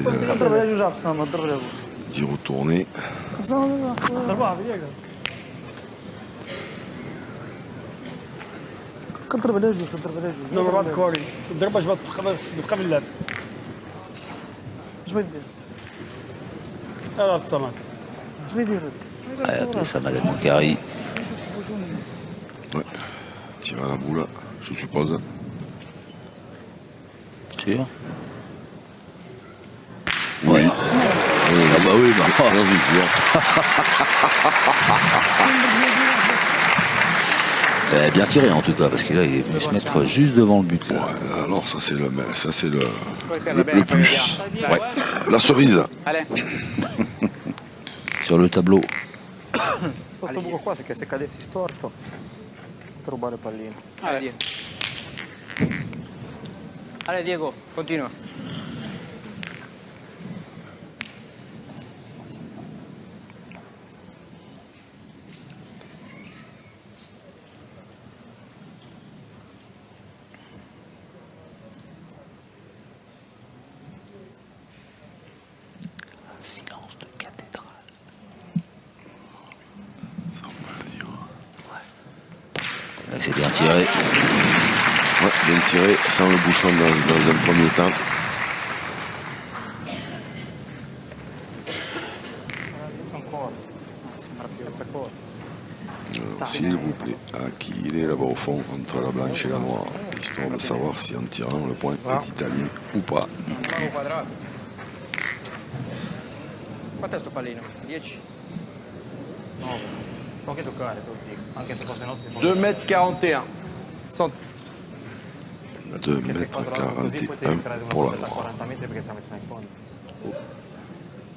B: d'y retourner.
H: كضرب على جوج كضرب على جوج.
J: ضربات كوري الضربه جبت تبقى باللعب.
H: اش بغيت دير؟
J: هذا الصمت.
H: اش بغيت يدير؟
A: Abdessam Al-Bankari.
B: Ouais. Tire à la boule, je suppose.
A: Sûr? Oui. Ah bah oui, bah.
B: J'en suis sûr.
A: Bien tiré en tout cas, parce que là il est venu se mettre juste devant le but. Là.
B: Ouais, alors ça c'est le plus. Ouais. La cerise.
F: Allez.
A: Sur le tableau.
D: Questo buco qua, se cadessi storto, per rubare il pallino.
F: Allez, Allez, Diego, continua.
A: Silence de cathédrale.
B: Ça on va le dire.
A: Ouais. C'est bien tiré.
B: Ouais, bien tiré, sans le bouchon dans un premier temps. Alors, s'il vous plaît, à qui il est là-bas au fond, entre la blanche et la noire, histoire de savoir si en tirant le point est italien ou pas.
F: Bravo quadrato. Quanto è sto pallino? 10?
D: 9. Può anche toccare, anche se fosse nostro.
I: 2,41 m.
B: 2,41 m pour la noire.
D: 40 metri perché te la mettono in fondo.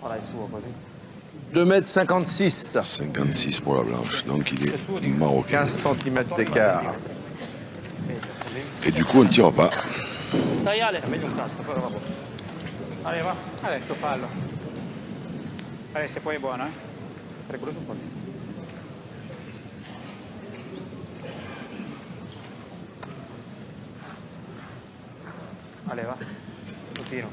D: Ora è suo così.
I: 2,56 m.
B: 56 pour la blanche, donc il est marocain.
I: 15 cm d'écart.
B: Et du coup, on ne tire pas.
E: Dai Ale.
D: È meglio un cazzo, però vabbè. Allez, va.
F: Allez, tu fallo. Allez, se poi è buono, eh?
D: Recupero sul pallino. Allez, va. Continua.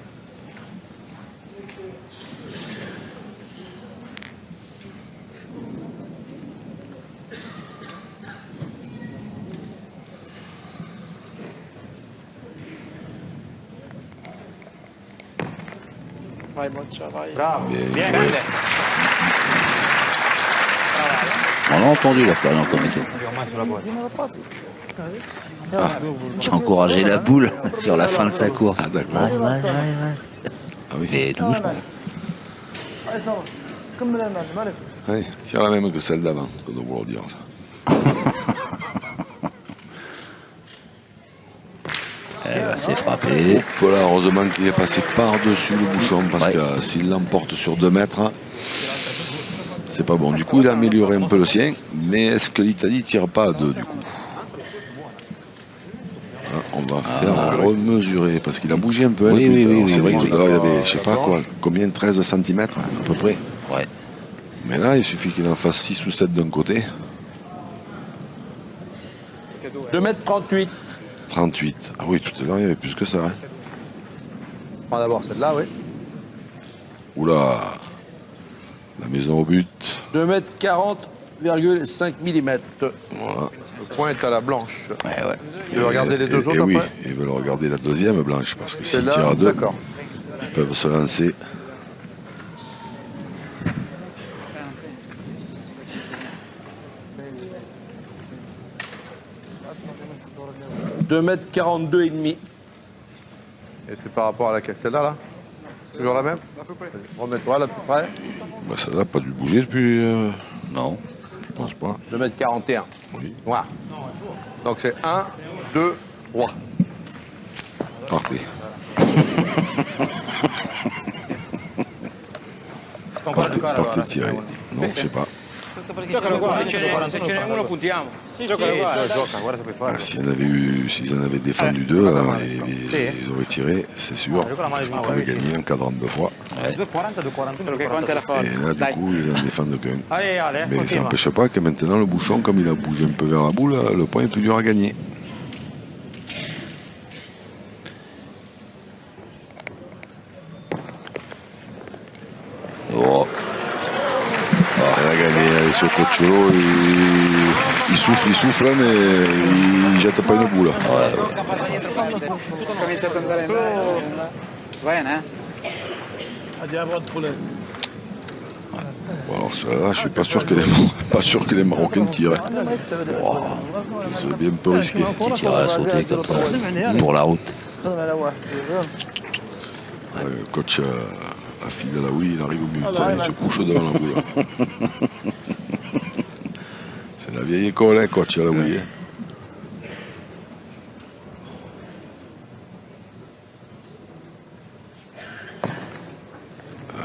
G: Vai, Boccia, vai.
D: Bravo.
B: Bien
D: Vieni,
B: joué.
D: grande.
A: On l'a entendu la fois dans le comité.
D: Ormai sulla boccia.
A: J'ai encouragé la boule sur la fin de sa course.
B: Ah, d'accord. Ah oui.
A: Et doucement.
H: Allez, ça va. Comme la main, allez.
B: Allez, tire la même que celle d'avant, ça doit vouloir dire ça.
A: C'est frappé.
B: Voilà, heureusement qu'il est passé par-dessus le bouchon, parce
A: Ouais.
B: que s'il l'emporte sur 2 mètres, c'est pas bon. Du coup, il a amélioré un peu le sien, mais est-ce que l'Italie tire pas à 2 du coup? Ah, on va faire remesurer, parce qu'il a bougé un peu.
A: Oui,
B: hein,
A: oui,
B: alors,
A: oui,
B: c'est
A: oui,
B: vrai
A: oui,
B: que
A: oui.
B: tout à l'heure, il y avait, je sais pas quoi, combien, 13 cm à peu près.
A: Ouais.
B: Mais là, il suffit qu'il en fasse 6 ou 7 d'un côté.
I: 2,38 m.
B: 38. Ah oui, tout à l'heure, il y avait plus que ça. Hein.
I: On va d'abord celle-là, oui.
B: Oula, la maison au but.
I: 2,40,5 m.
B: Voilà.
I: Le point est à la blanche.
A: Ouais, ouais.
I: Tu veux regarder les deux autres
B: et oui,
I: après
B: ils veulent regarder la deuxième blanche, parce que s'ils
I: Celle-là,
B: tirent à 2,
I: d'accord.
B: ils peuvent se lancer.
I: « 2,42 m. Et c'est par rapport à laquelle? Celle-là, là? Toujours la même? Remets-toi là, à peu près.
B: Bah, ça n'a pas dû bouger depuis.
A: Non.
B: Je pense pas.
I: 2,41 m.
B: Oui.
I: Voilà. Donc c'est 1, 2, 3.
B: Partez. Partez tirer. Non, je sais pas.
F: Giocalo qua, se ce n'è uno puntiamo.
D: Gioca, guarda se puoi fare.
B: Ah, s'ils en avaient défendu 2, ils auraient tiré, c'est sûr. Parce qu'ils pouvaient gagner en cadrant 2 fois.
D: 2,40, 2,41,
F: Quello che conta è la
D: 2,40.
F: forza.
B: Et là, du
F: Dai.
B: coup, ils en défendent qu'un.
D: Allez, allez,
B: Mais ça
D: continua.
B: n'empêche pas que maintenant, le bouchon, comme il a bougé un peu vers la boule, le point est plus dur à gagner.
A: Oh.
B: Elle a gagné, elle est sur Coccolo, il souffle, mais il jette pas une boule.
F: Comincia ad andare bene,
J: Andiamo a trouler.
B: Bon, alors celle-là, je suis pas sûr que les Marocains tirent. Oh, c'est bien un peu risqué.
A: Tu tires à la sautée comme ça. Pour la route.
B: Le coach Afid Alaoui, il arrive au but, il se couche devant la boule. C'est la vieille école, hein, coach Alaoui.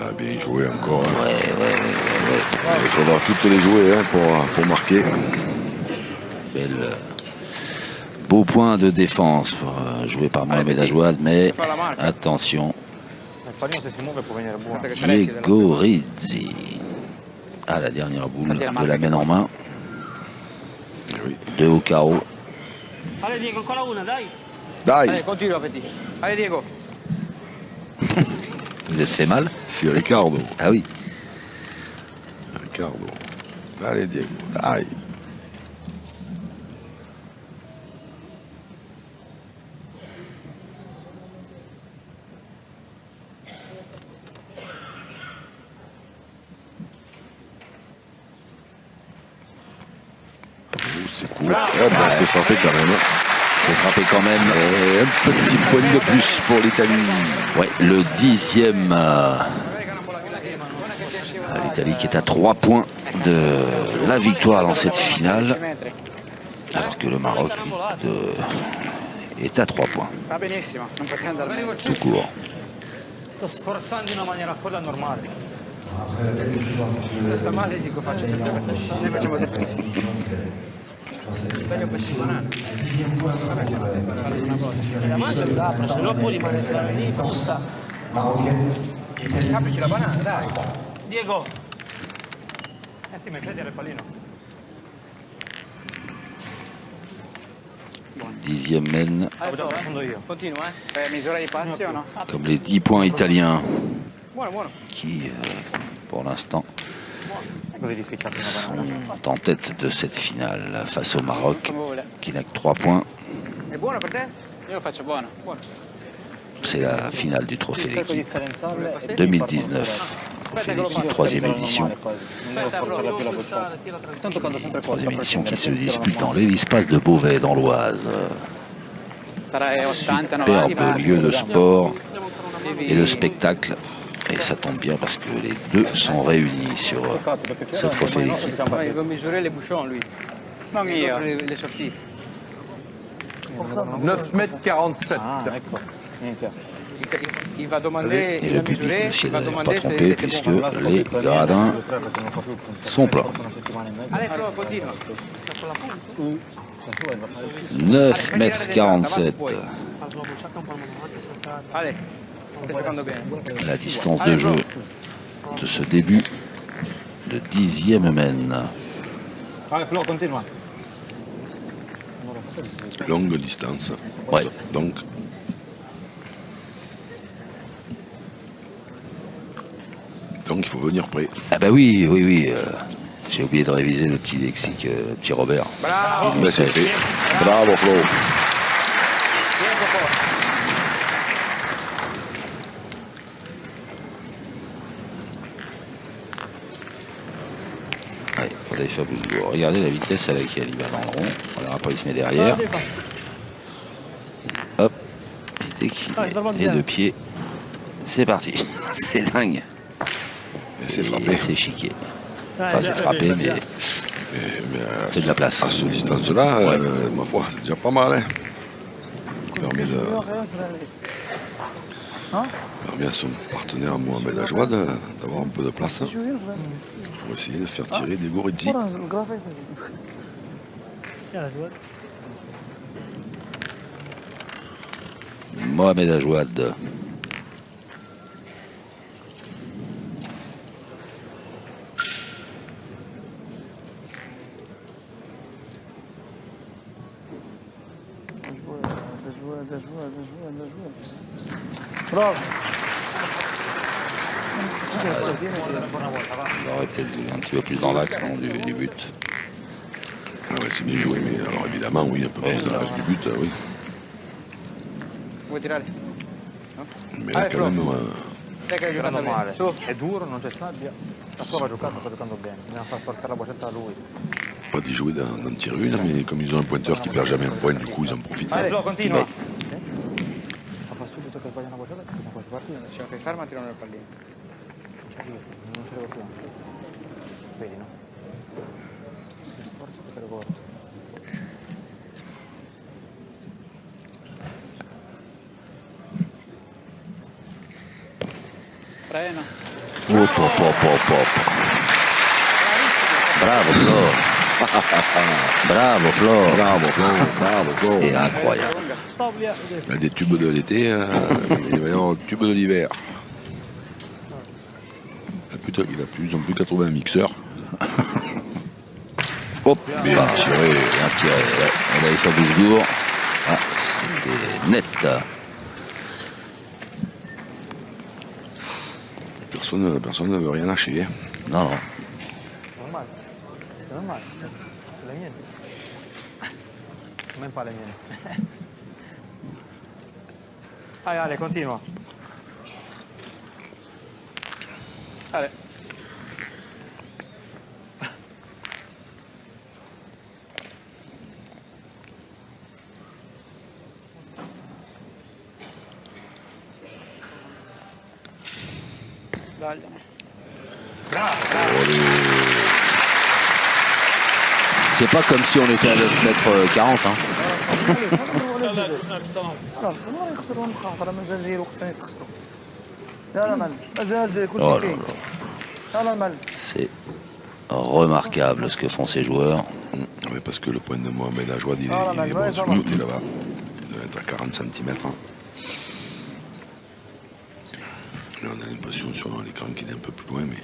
B: Ah, bien joué encore. Hein. Il faudra toutes les jouer hein, pour marquer.
A: Beau point de défense joué par Mohamed Ajouad, mais attention,
D: Il pallino se si muove può venire buono.
A: Diego Rizzi. Ah, la dernière boule de la main en main.
B: Oui.
A: 2 au carreau.
E: Allez Diego, ancora una, dai.
B: Dai,
F: Allez, continua Petit. Allez Diego.
A: Vous êtes fait mal?
B: c'est Ricardo.
A: Ah oui.
B: Ricardo. Allez Diego, dai. C'est court. Eh ben, c'est frappé quand même.
A: C'est frappé quand même.
B: Et un petit point de plus pour l'Italie.
A: Ouais, le 10e. L'Italie qui est à 3 points de la victoire dans cette finale. Alors que le Maroc lui, est à 3 points.
F: Va benissimo, non poteva andare meglio.
A: Tout court.
D: Sto sforzando in una maniera fuori dal normale.
F: Non sta male, dico faccio sempre così. Noi facciamo sempre così. Meglio pesci banana.
E: La mangia mi dà, se no poi rimane fermo lì, puzza.
F: Aprici la banana, dai.
E: Diego,
D: Eh sì, ma prendere il pallino.
A: 10e mène,
D: Fondo io.
F: Continua, misura i passi o no?
A: comme les 10 points italiens
F: Buono, buono.
A: qui, pour l'instant,
D: È così difficile la prima banana.
A: sont en tête de cette finale face au Maroc,
F: Come vuole.
A: qui n'a que 3 points.
F: È buono per te? Io lo faccio buono. Buono.
A: c'est la finale du trophée d'équipe 2019. Trophée d'équipe, troisième édition. Troisième édition qui se dispute dans l'hélice-passe de Beauvais, dans l'Oise. Superbe lieu de sport et de spectacle. Et ça tombe bien parce que les deux sont réunis sur ce trophée d'équipe.
D: Il veut mesurer les bouchons, lui. Non, les sorties.
I: 9 mètres 47.
D: Il va demander,
A: Et
D: il
A: le
D: va
A: public
D: mesurer,
A: aussi
D: il va
A: n'est pas
D: demander
A: trompé puisque les gradins sont pleins.
D: Allez, Flo, continue.
A: 9 mètres 47.
D: Allez, stai giocando bene.
A: La distance de jeu de ce début de 10e mène.
H: Allez, Flo, continue.
B: Longue distance.
A: Ouais.
B: Donc, il faut venir prêt.
A: Ah bah oui, oui, oui. J'ai oublié de réviser le petit lexique, petit Robert.
B: Mais c'est fait. Bravo Flo.
A: Allez, on avait fait beaucoup. Regardez la vitesse à laquelle il va dans le rond. Voilà, après il se met derrière. Hop. Et dès qu'il est les deux pieds, c'est parti. C'est dingue.
B: Et c'est frappé.
A: C'est chiqué. Enfin, c'est frappé, mais c'est de la place.
B: À ce distance-là, ma foi, c'est déjà pas mal. Hein. Permet à son partenaire Mohamed Ajouad d'avoir un peu de place pour essayer de faire tirer des Gorizzi.
A: Mohamed Ajouad.
H: Bravo.
A: Il aurait peut-être voulu un petit peu plus dans l'axe du but.
B: Ah ouais, c'est bien joué, mais alors évidemment, oui, un peu plus dans l'axe du but, oui.
D: Vuoi tirare?
B: Mais là, quand même,
D: Dai che hai giocato
G: Giocando male.
D: bene. Su.
G: È duro, non c'è sabbia. La sua va giocando, sta giocando bene. Bisogna far sforzare la boccetta a lui.
B: pas d'y jouer d'en tirer une, mais comme ils ont un pointeur qui perd jamais un point, du coup, ils en profitent.
G: Allez, Flo, continua.
A: Ouais.
G: Ma fa subito che sbaglia una boccetta e questa partita.
D: Se fai ferma tirano il pallino.
G: Non ce l'avevo più. Vedi, no? Che sforzo che per corto.
D: Frena.
A: Hop, hop, hop, hop, hop. Bravo Flo. Bravo Flo.
B: Bravo Flo, bravo Flo.
A: C'est incroyable.
B: Il y a des tubes de l'été, il va y avoir des tubes de l'hiver. Il a plus en plus qu'à trouver un mixeur.
A: Hop,
B: Bien tiré.
A: Bien tiré. Ouais. On avait fait bouche d'our. Ah, c'était net.
B: Personne ne veut rien lâcher. Hein.
A: Non, non.
G: C'est normal. C'est normal. C'est la mienne. Même pas la mienne. Allez, allez, continua.
D: Allez. Dai.
A: C'est pas comme si on était à 9 mètres 40. Hein.
H: خلاص ما يخسروا نقاط راه مازال جاي الوقت ثاني تخسروا لا لا مال مازال جاي
A: Oh
H: كلشي
A: là
H: كاين
A: là.
H: لا لا مال
A: C'est remarquable ce que font ces joueurs.
B: Oui, parce que le point de Mohamed Ajouad, il est
H: Ah, là,
B: bon
H: ouais,
B: sur
H: ça
B: le
H: va.
B: côté là-bas. Il doit être à 40 cm. Là, on a l'impression sur l'écran qu'il est un peu plus loin, mais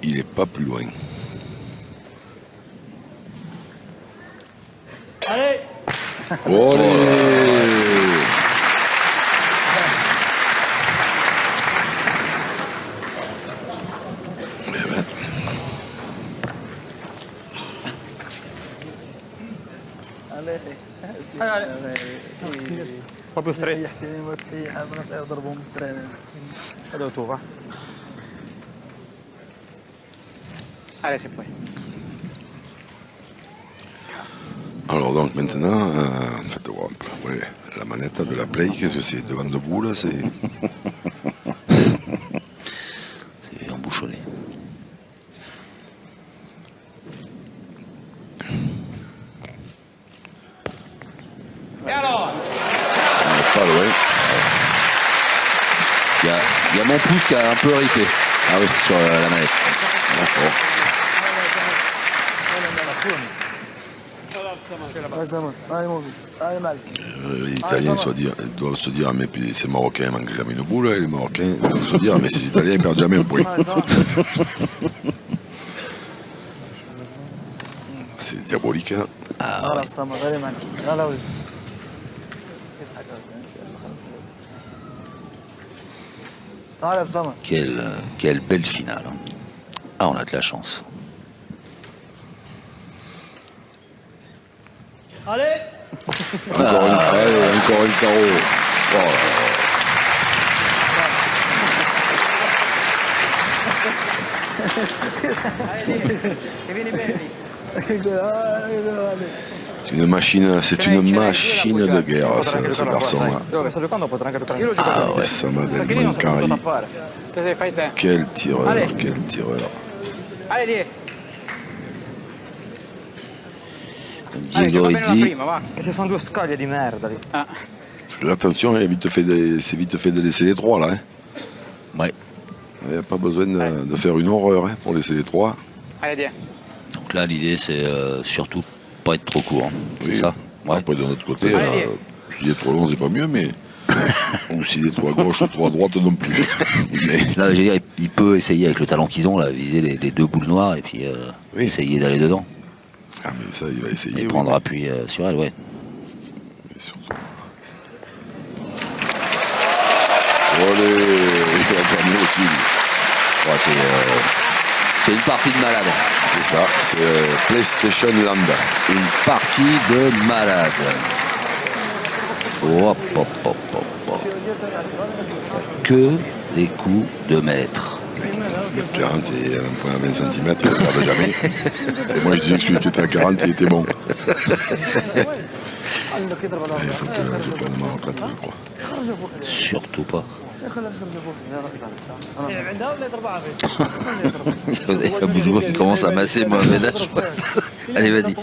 B: il n'est pas plus loin.
J: Allez.
B: Olé!
D: Un po' più stretto.
H: يضربهم التران.
D: Vado tu, va. Allez, c'est poi.
B: Alors donc maintenant, faites voir un peu. Ouais, la manette de la Play, qu'est-ce que c'est? Devant debout là, c'est.
A: C'est embouchonné.
D: Et alors?
B: On n'est pas loin.
A: Il y a mon pouce qui a un peu ripé. Ah oui, sur la manette. D'accord.
B: Les Italiens doivent se dire, mais puis ces Marocains manquent jamais une boule, et les Marocains doivent se dire, mais ces Italiens ils perdent jamais un point. C'est diabolique, hein.
A: Ah, ouais. Quelle belle finale. Hein. Ah, on a de la chance.
E: Allez.
B: Encore un carreau. Oh là là. C'est une machine de guerre, ce garçon-là.
D: Sto giocando, potrà anche giocare. Io lo gioco
B: Ah
D: con te.
B: ouais, ça m'a
D: Perché lì non sono
B: Mancari.
D: venuto a tappare. Te se fai te.
B: Quel tireur,
D: Allez.
B: quel tireur.
D: Allez, die.
A: Comme
D: Allez,
A: Diego
D: gioca bene la
A: dit,
D: prima, va. E ci sono due scaglie di merda lì. Ah.
B: Parce que là, attention, c'est vite fait de laisser les trois là. Hein.
A: ouais.
B: Il n'y a pas besoin de faire une horreur hein, pour laisser les trois.
D: Allez, die.
A: Donc là, l'idée, c'est surtout pas être trop court. Hein. C'est
B: Oui.
A: ça. Ouais.
B: Après, de notre côté,
D: Allez.
B: s'il est trop long, c'est pas mieux, mais. Ou s'il est trop à gauche ou trop à droite, non plus. Mais
A: Là, je veux dire, il peut essayer avec le talent qu'ils ont, là, viser les deux boules noires et puis
B: Oui.
A: essayer d'aller dedans.
B: ah, mais ça, il va essayer.
A: Et
B: oui.
A: prendre appui sur elle, ouais.
B: Mais surtout. Olé, il a gagné aussi. Lui.
A: Ouais, c'est une partie de malade.
B: C'est ça, c'est PlayStation Land.
A: Une partie de malade. Hop, hop, hop, hop, hop. Que des coups de maître.
B: 40 et un point à 20 cm, il ne perd jamais. Et moi je disais que celui qui était à 40, il était bon. Il faut que je prenne ma retraite, je crois.
A: Surtout pas.
E: عندها ولا ضربها
A: Vous avez fait un bout de jour qui commence à masser Mohamed H. Allez, vas-y.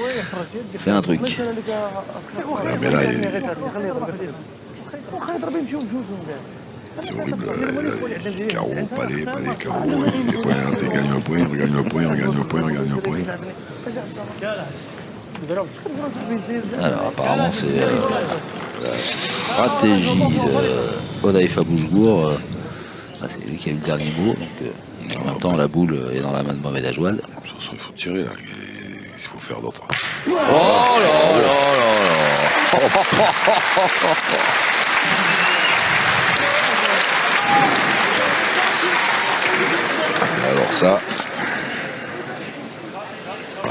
A: Fais un truc.
B: Ouais, mais là, c'est horrible. Les carreaux, pas les carreaux. Les points, tu gagnes le point, regagne le point, regagne le point, regagne le point.
A: Alors, apparemment, c'est la stratégie d'Odaïf Aboujgour. C'est lui qui a eu le dernier mot. Donc, en même temps, la boule est dans la main de Mohamed Ajouad.
B: De toute façon, il faut tirer là. Il faut faire d'autres.
A: Oh là là là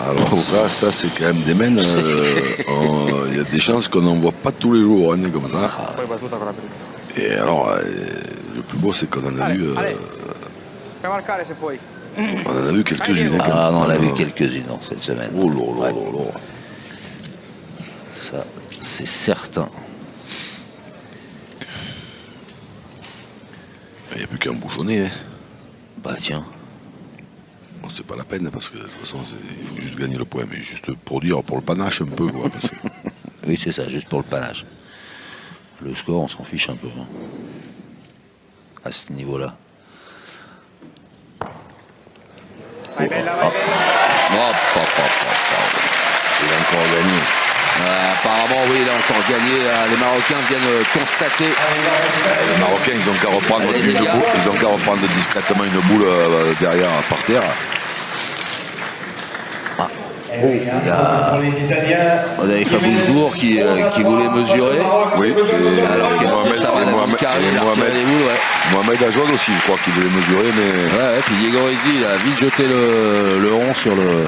B: Alors ça c'est quand même des mènes. Il y a des chances qu'on n'en voit pas tous les jours, hein, comme ça.
D: Poi battuta con la prima.
B: Et alors, le plus beau c'est qu'on en a vu.
D: Allez. Fai marcare se puoi.
B: On en a vu quelques-unes. hein,
A: Ah
B: quand
A: non, on a
B: même.
A: vu quelques-unes dans cette semaine.
B: Oh là là
A: Ouais.
B: là là.
A: Ça, c'est certain.
B: Il n'y a plus qu'à embouchonner. Hein.
A: Bah tiens.
B: Bon, c'est pas la peine parce que de toute façon il faut juste gagner le point, mais juste pour dire, pour le panache un peu quoi. Parce que...
A: Oui, c'est ça, juste pour le panache. Le score, on s'en fiche un peu. Hein. À ce niveau-là.
D: Vai bella, vai bella.
A: Hop, hop, hop, hop.
B: Il a encore gagné.
A: Apparemment, oui, il a encore gagné. Les Marocains viennent constater.
B: Les Marocains, ils ont qu'à reprendre,
A: Allez, les gars.
B: ils ont qu'à reprendre discrètement une boule derrière par terre.
C: Il y a pour les Italiens.
A: On avait Faboujgour qui voulait mesurer.
B: Oui, et
A: Alors que
B: Mohamed,
A: ça va,
B: et Mohamed,
A: Carré,
B: et
A: il a retiré
B: Mohamed,
A: les boules, ouais.
B: Mohamed Ajouad aussi, je crois qu'il voulait mesurer, mais.
A: Ouais, puis Diego Rizzi, il a vite jeté le rond sur le.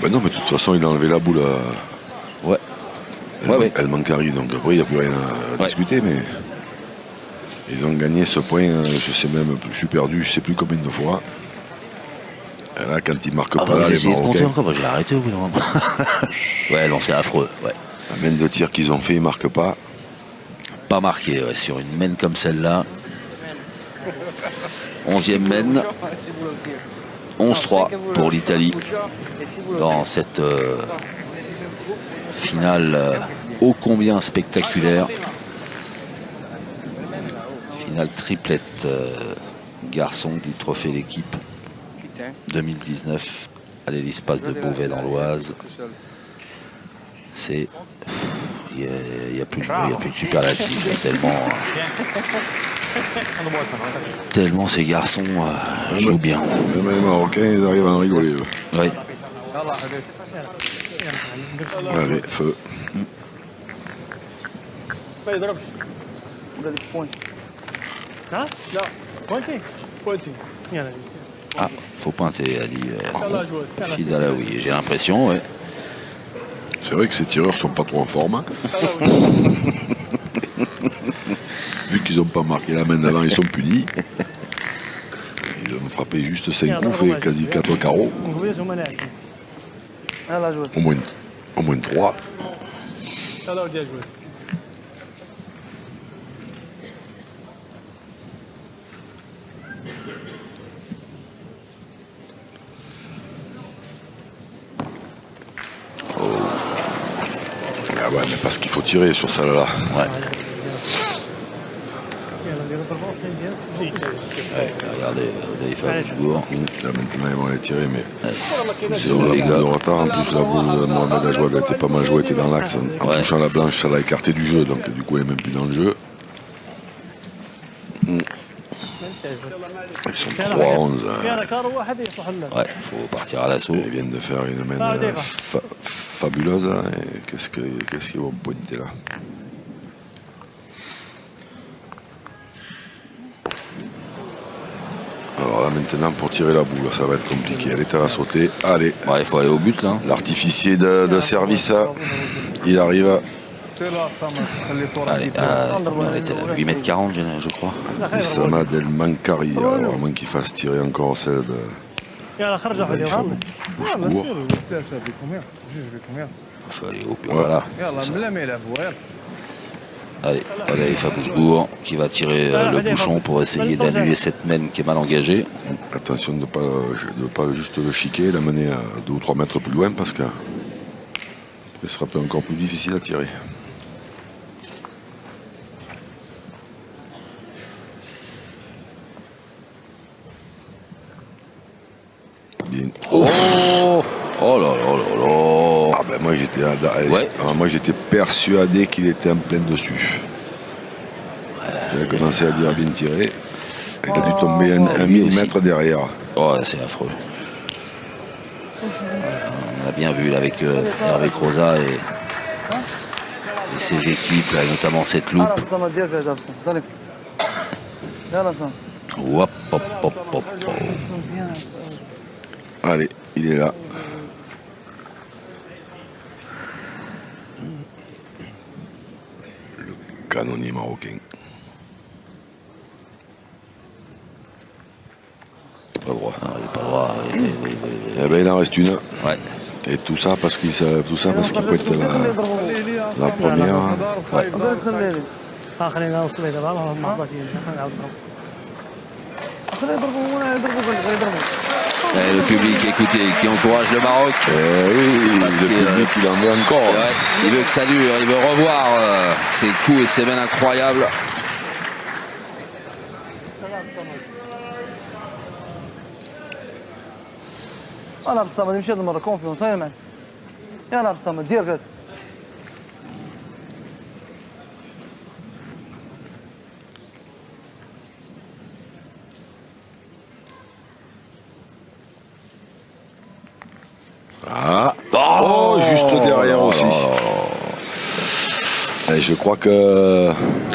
B: Ben non, mais de toute façon, il a enlevé la boule.
A: Ouais.
B: El Mankari, donc après il n'y a plus rien à discuter, mais ils ont gagné ce point, je sais même, je suis perdu, je ne sais plus combien de fois. Et là, quand ils ne marquent pas, là, les Marocains...
A: encore, moi j'ai arrêté au bout d'un moment. Ouais, non, c'est affreux. Ouais.
B: La main de tir qu'ils ont fait, ils ne marquent pas.
A: Pas marqué, ouais, sur une main comme celle-là. 11e main. 11-3 pour l'Italie dans cette finale ô combien spectaculaire. Finale triplette garçon du trophée d'équipe 2019 à l'Hélice-Passe de Beauvais dans l'Oise. C'est... Il n'y a plus de superlatif, tellement ces garçons jouent bien.
B: Même les Marocains, ils arrivent à en rigoler.
A: Oui.
B: Allez, feu.
A: Ah, faut pointer, a dit Fidalaoui. J'ai l'impression, ouais.
B: C'est vrai que ces tireurs sont pas trop en forme. Hein. Vu qu'ils n'ont pas marqué la main d'avant, ils sont punis. Ils ont frappé juste 5 coups, fait quasi 4 carreaux. Au moins 3. Ah ouais, mais parce qu'il faut tirer sur celle-là.
A: Ouais. Regardez, Fabouchgour.
B: Là maintenant ils vont les tirer, mais
A: c'est
B: la boule de retard. En plus la boule de Mohamed Ajouad était pas mal jouée, était dans l'axe. En touchant la blanche, ça l'a écarté du jeu, donc du coup elle n'est même plus dans le jeu. Ils sont 3-11.
A: Ouais, il faut partir à l'assaut.
B: Ils viennent de faire une main fabuleuse. Là. Qu'est-ce qu'ils vont pointer là? Alors là maintenant pour tirer la boule, ça va être compliqué. Elle est à la sauter. Allez.
A: Ouais, il faut aller au but là.
B: L'artificier de service, il arrive.
A: Allez, elle était à 8,40 m, je crois.
B: Et Samad El Mankari, alors à moins qu'il fasse tirer encore celle de... Bouchgour.
A: Il faut aller au but, voilà. Allez, allez, Fabouchgour qui va tirer le bouchon pour essayer d'annuler cette main qui est mal engagée.
B: Attention de ne pas juste le chiquer, la mener à 2 ou 3 mètres plus loin parce que ce sera encore plus difficile à tirer. Bien.
A: Oh, oh là là là là.
B: Ah ben moi j'étais persuadé qu'il était en plein dessus. J'avais commencé à dire bien tiré. Il a dû tomber un millimètre derrière.
A: Oh, c'est affreux. Voilà, on a bien vu là, avec Hervé Croza et ses équipes, là, notamment cette loupe. Hop, hop, hop, hop, hop.
B: Allez, il est là. Le canonnier marocain. Pas droit.
A: Non, il n'est pas droit.
B: Eh ben, il en reste une.
A: Ouais.
B: Et tout ça parce qu'il peut être la première.
A: Ouais. Et le public, écoutez, qui encourage le Maroc.
B: Oui,
A: parce
B: le public, il en veut encore.
A: Ouais, il veut que ça dure, il veut revoir ses coups et ses mains incroyables.
H: انا بصمد نمشي هذه المره كونفيونس هاي معي يلا بصمد دير كده
B: Ah, oh, juste derrière aussi. Et je crois que...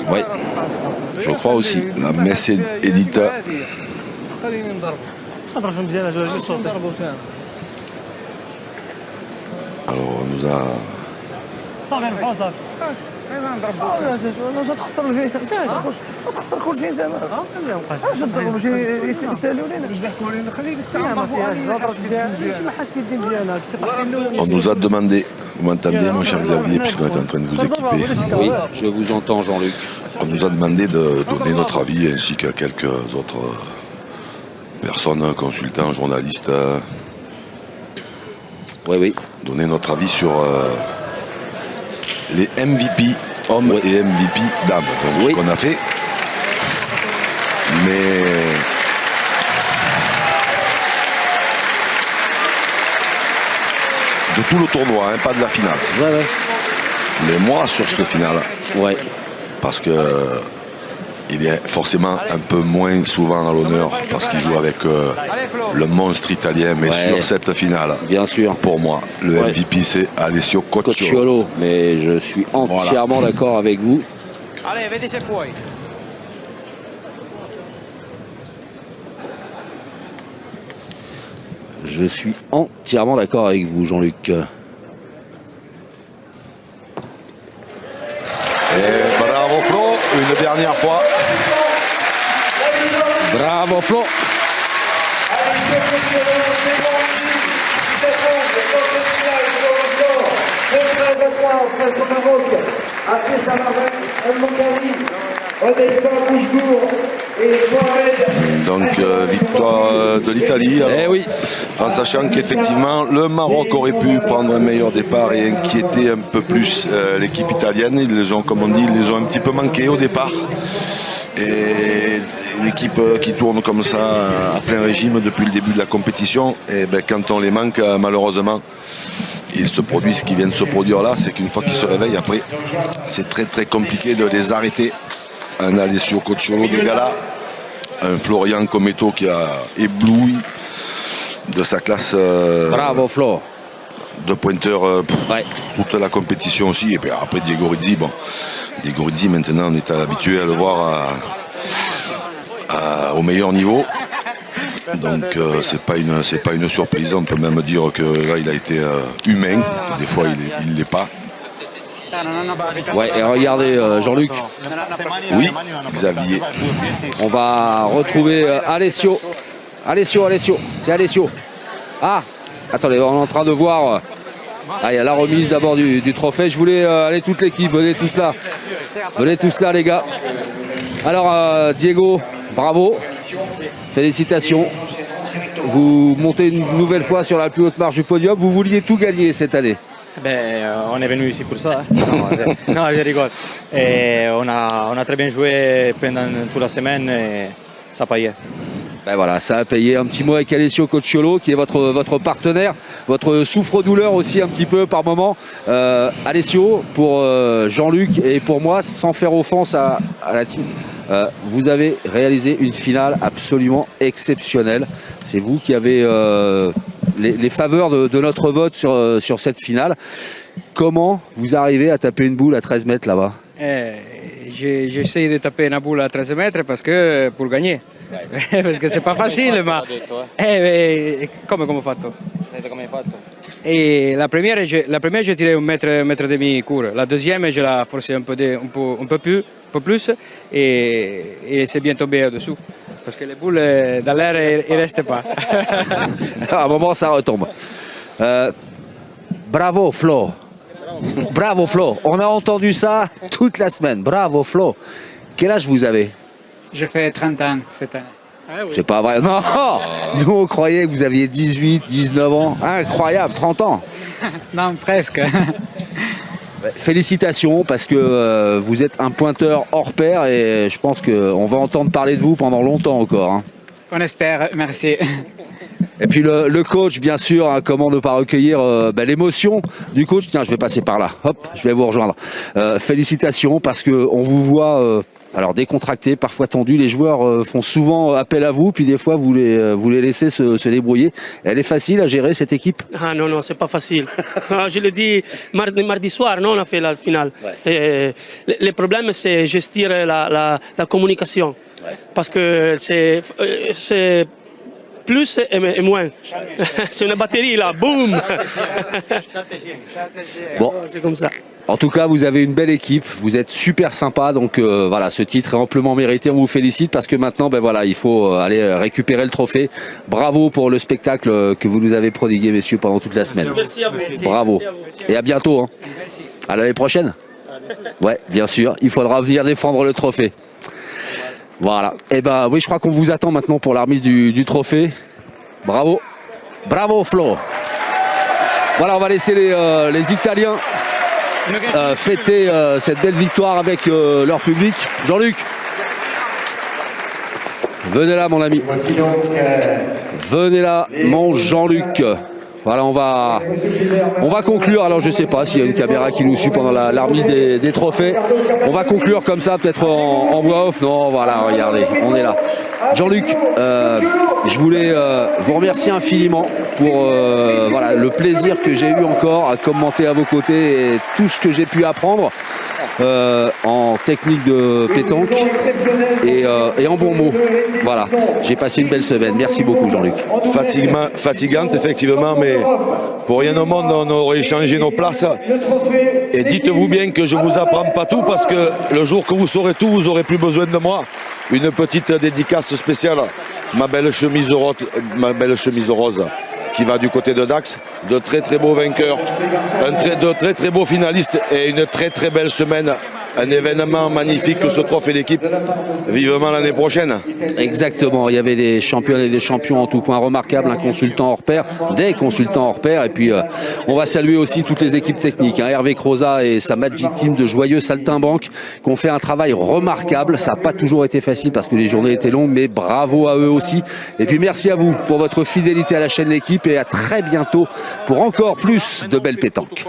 A: Oui, je crois aussi.
B: La messe Edita. Alors on nous a
H: واش تخسر الفيديو تخسر كل شيء انت علاش تضربوا شي يسالوا لينا باش ضحكوا علينا خليك
B: On nous a demandé, vous m'entendez mon cher Xavier, puisqu'on est en train de vous équiper.
A: Oui, je vous entends Jean-Luc.
B: On nous a demandé de donner notre avis ainsi qu'à quelques autres personnes, consultants, journalistes.
A: Oui.
B: Donner notre avis sur les MVP hommes et MVP dames. Donc ce qu'on a fait. Mais de tout le tournoi, hein, pas de la finale.
A: Ouais.
B: Mais moi sur cette finale.
A: Ouais.
B: Parce que il est forcément un peu moins souvent à l'honneur parce qu'il joue avec le monstre italien. Mais sur cette finale,
A: bien sûr,
B: pour moi, le MVP c'est Alessio Cocciolo.
A: Mais je suis entièrement d'accord avec vous.
D: Allez, vedi se puoi.
A: Je suis entièrement d'accord avec vous, Jean-Luc.
B: Et bravo Flo, une dernière fois.
A: Bravo Flo.
C: Après Samarin, El-Monkari, Odessa, Bouchebourg et Mohamed.
B: Donc victoire de l'Italie.
A: Oui.
B: En sachant qu'effectivement le Maroc aurait pu prendre un meilleur départ et inquiéter un peu plus l'équipe italienne. Ils les ont, comme on dit, ils les ont un petit peu manqué au départ. Et une équipe qui tourne comme ça à plein régime depuis le début de la compétition, et ben, quand on les manque, malheureusement, il se produit ce qui vient de se produire là, c'est qu'une fois qu'ils se réveillent, après, c'est très très compliqué de les arrêter. Un Alessio Cocciolo de gala, un Florian Cometto qui a ébloui de sa classe.
A: Bravo Flo.
B: De pointeur toute la compétition aussi. Et puis après Diego Rizzi, bon, Diego Rizzi maintenant on est habitué à le voir au meilleur niveau. Donc c'est pas une surprise. On peut même dire que là il a été humain. Des fois il l'est pas.
A: Ouais, et regardez Jean-Luc.
B: Oui, Xavier.
A: On va retrouver Alessio. Alessio, c'est Alessio. Ah, attendez, on est en train de voir. Il y a la remise d'abord du trophée. Je voulais aller toute l'équipe, venez tous là. Venez tous là les gars. Alors Diego, bravo. Félicitations. Vous montez une nouvelle fois sur la plus haute marche du podium. Vous vouliez tout gagner cette année.
D: On est venu ici pour ça. Non, je rigole. Et on a très bien joué pendant toute la semaine et ça payait.
A: Ben voilà, ça a payé. Un petit mot avec Alessio Cocciolo qui est votre partenaire, votre souffre-douleur aussi un petit peu par moment. Alessio, pour Jean-Luc et pour moi, sans faire offense à la team, vous avez réalisé une finale absolument exceptionnelle. C'est vous qui avez les faveurs de notre vote sur cette finale. Comment vous arrivez à taper une boule à 13 mètres là-bas?
F: J'essaie de taper une boule à 13 mètres pour gagner. Parce que c'est pas facile, mais come ho fatto? Et la première j'ai tiré un mètre et demi court. La deuxième je l'ai forcé un peu plus et c'est bien tombé au-dessous. Parce que les boules dans l'air ne restent pas.
A: À un moment ça retombe. Bravo Flo. Bravo Flo. On a entendu ça toute la semaine. Bravo Flo. Quel âge vous avez?
K: Je fais 30 ans cette année.
A: C'est pas vrai. Non, nous on croyait que vous aviez 18, 19 ans. Incroyable, 30 ans.
K: Non, presque.
A: Félicitations parce que vous êtes un pointeur hors pair et je pense qu'on va entendre parler de vous pendant longtemps encore. Hein.
K: On espère, merci.
A: Et puis le coach, bien sûr, hein, comment ne pas recueillir l'émotion du coach. Tiens, je vais passer par là. Hop, je vais vous rejoindre. Félicitations parce qu'on vous voit... alors décontracté, parfois tendu, les joueurs font souvent appel à vous, puis des fois vous les laissez se débrouiller. Elle est facile à gérer cette équipe?
E: Ah non, c'est pas facile. Je le dis mardi soir, non, on a fait la finale. Ouais. Le problème c'est gestir la communication. Ouais. Parce que c'est plus et moins. C'est une batterie là, boum.
A: Bon,
E: c'est comme ça.
A: En tout cas, vous avez une belle équipe, vous êtes super sympa, donc voilà, ce titre est amplement mérité, on vous félicite parce que maintenant, ben voilà, il faut aller récupérer le trophée. Bravo pour le spectacle que vous nous avez prodigué, messieurs, pendant toute la semaine.
E: Merci à vous.
A: Bravo.
E: Merci à vous.
A: Et à bientôt. Hein. À l'année prochaine. Ouais, bien sûr, il faudra venir défendre le trophée. Voilà. Et ben oui, je crois qu'on vous attend maintenant pour la remise du trophée. Bravo. Bravo Flo. Voilà, on va laisser les Italiens fêter cette belle victoire avec leur public. Jean-Luc, venez là mon ami. Venez là mon Jean-Luc. Voilà, on va conclure. Alors je sais pas s'il y a une caméra qui nous suit pendant la remise des trophées. On va conclure comme ça, peut-être en voix off. Non, voilà, regardez, on est là. Jean-Luc, je voulais vous remercier infiniment pour voilà, le plaisir que j'ai eu encore à commenter à vos côtés et tout ce que j'ai pu apprendre en technique de pétanque et en bons mots. Voilà, j'ai passé une belle semaine. Merci beaucoup Jean-Luc.
B: Fatigante effectivement, mais pour rien au monde on aurait échangé nos places. Et dites-vous bien que je ne vous apprends pas tout parce que le jour que vous saurez tout, vous n'aurez plus besoin de moi. Une petite dédicace spéciale, ma belle chemise rose qui va du côté de Dax, de très très beaux vainqueurs, de très très beaux finalistes et une très très belle semaine. Un événement magnifique que ce trophée d'équipe. Vivement l'année prochaine.
A: Exactement, il y avait des championnes et des champions en tout point remarquables, un consultant hors pair, des consultants hors pair, et puis on va saluer aussi toutes les équipes techniques, hein. Hervé Croza et sa Magic Team de joyeux saltimbanques qui ont fait un travail remarquable. Ça n'a pas toujours été facile parce que les journées étaient longues, mais bravo à eux aussi. Et puis merci à vous pour votre fidélité à la chaîne L'équipe et à très bientôt pour encore plus de belles pétanques.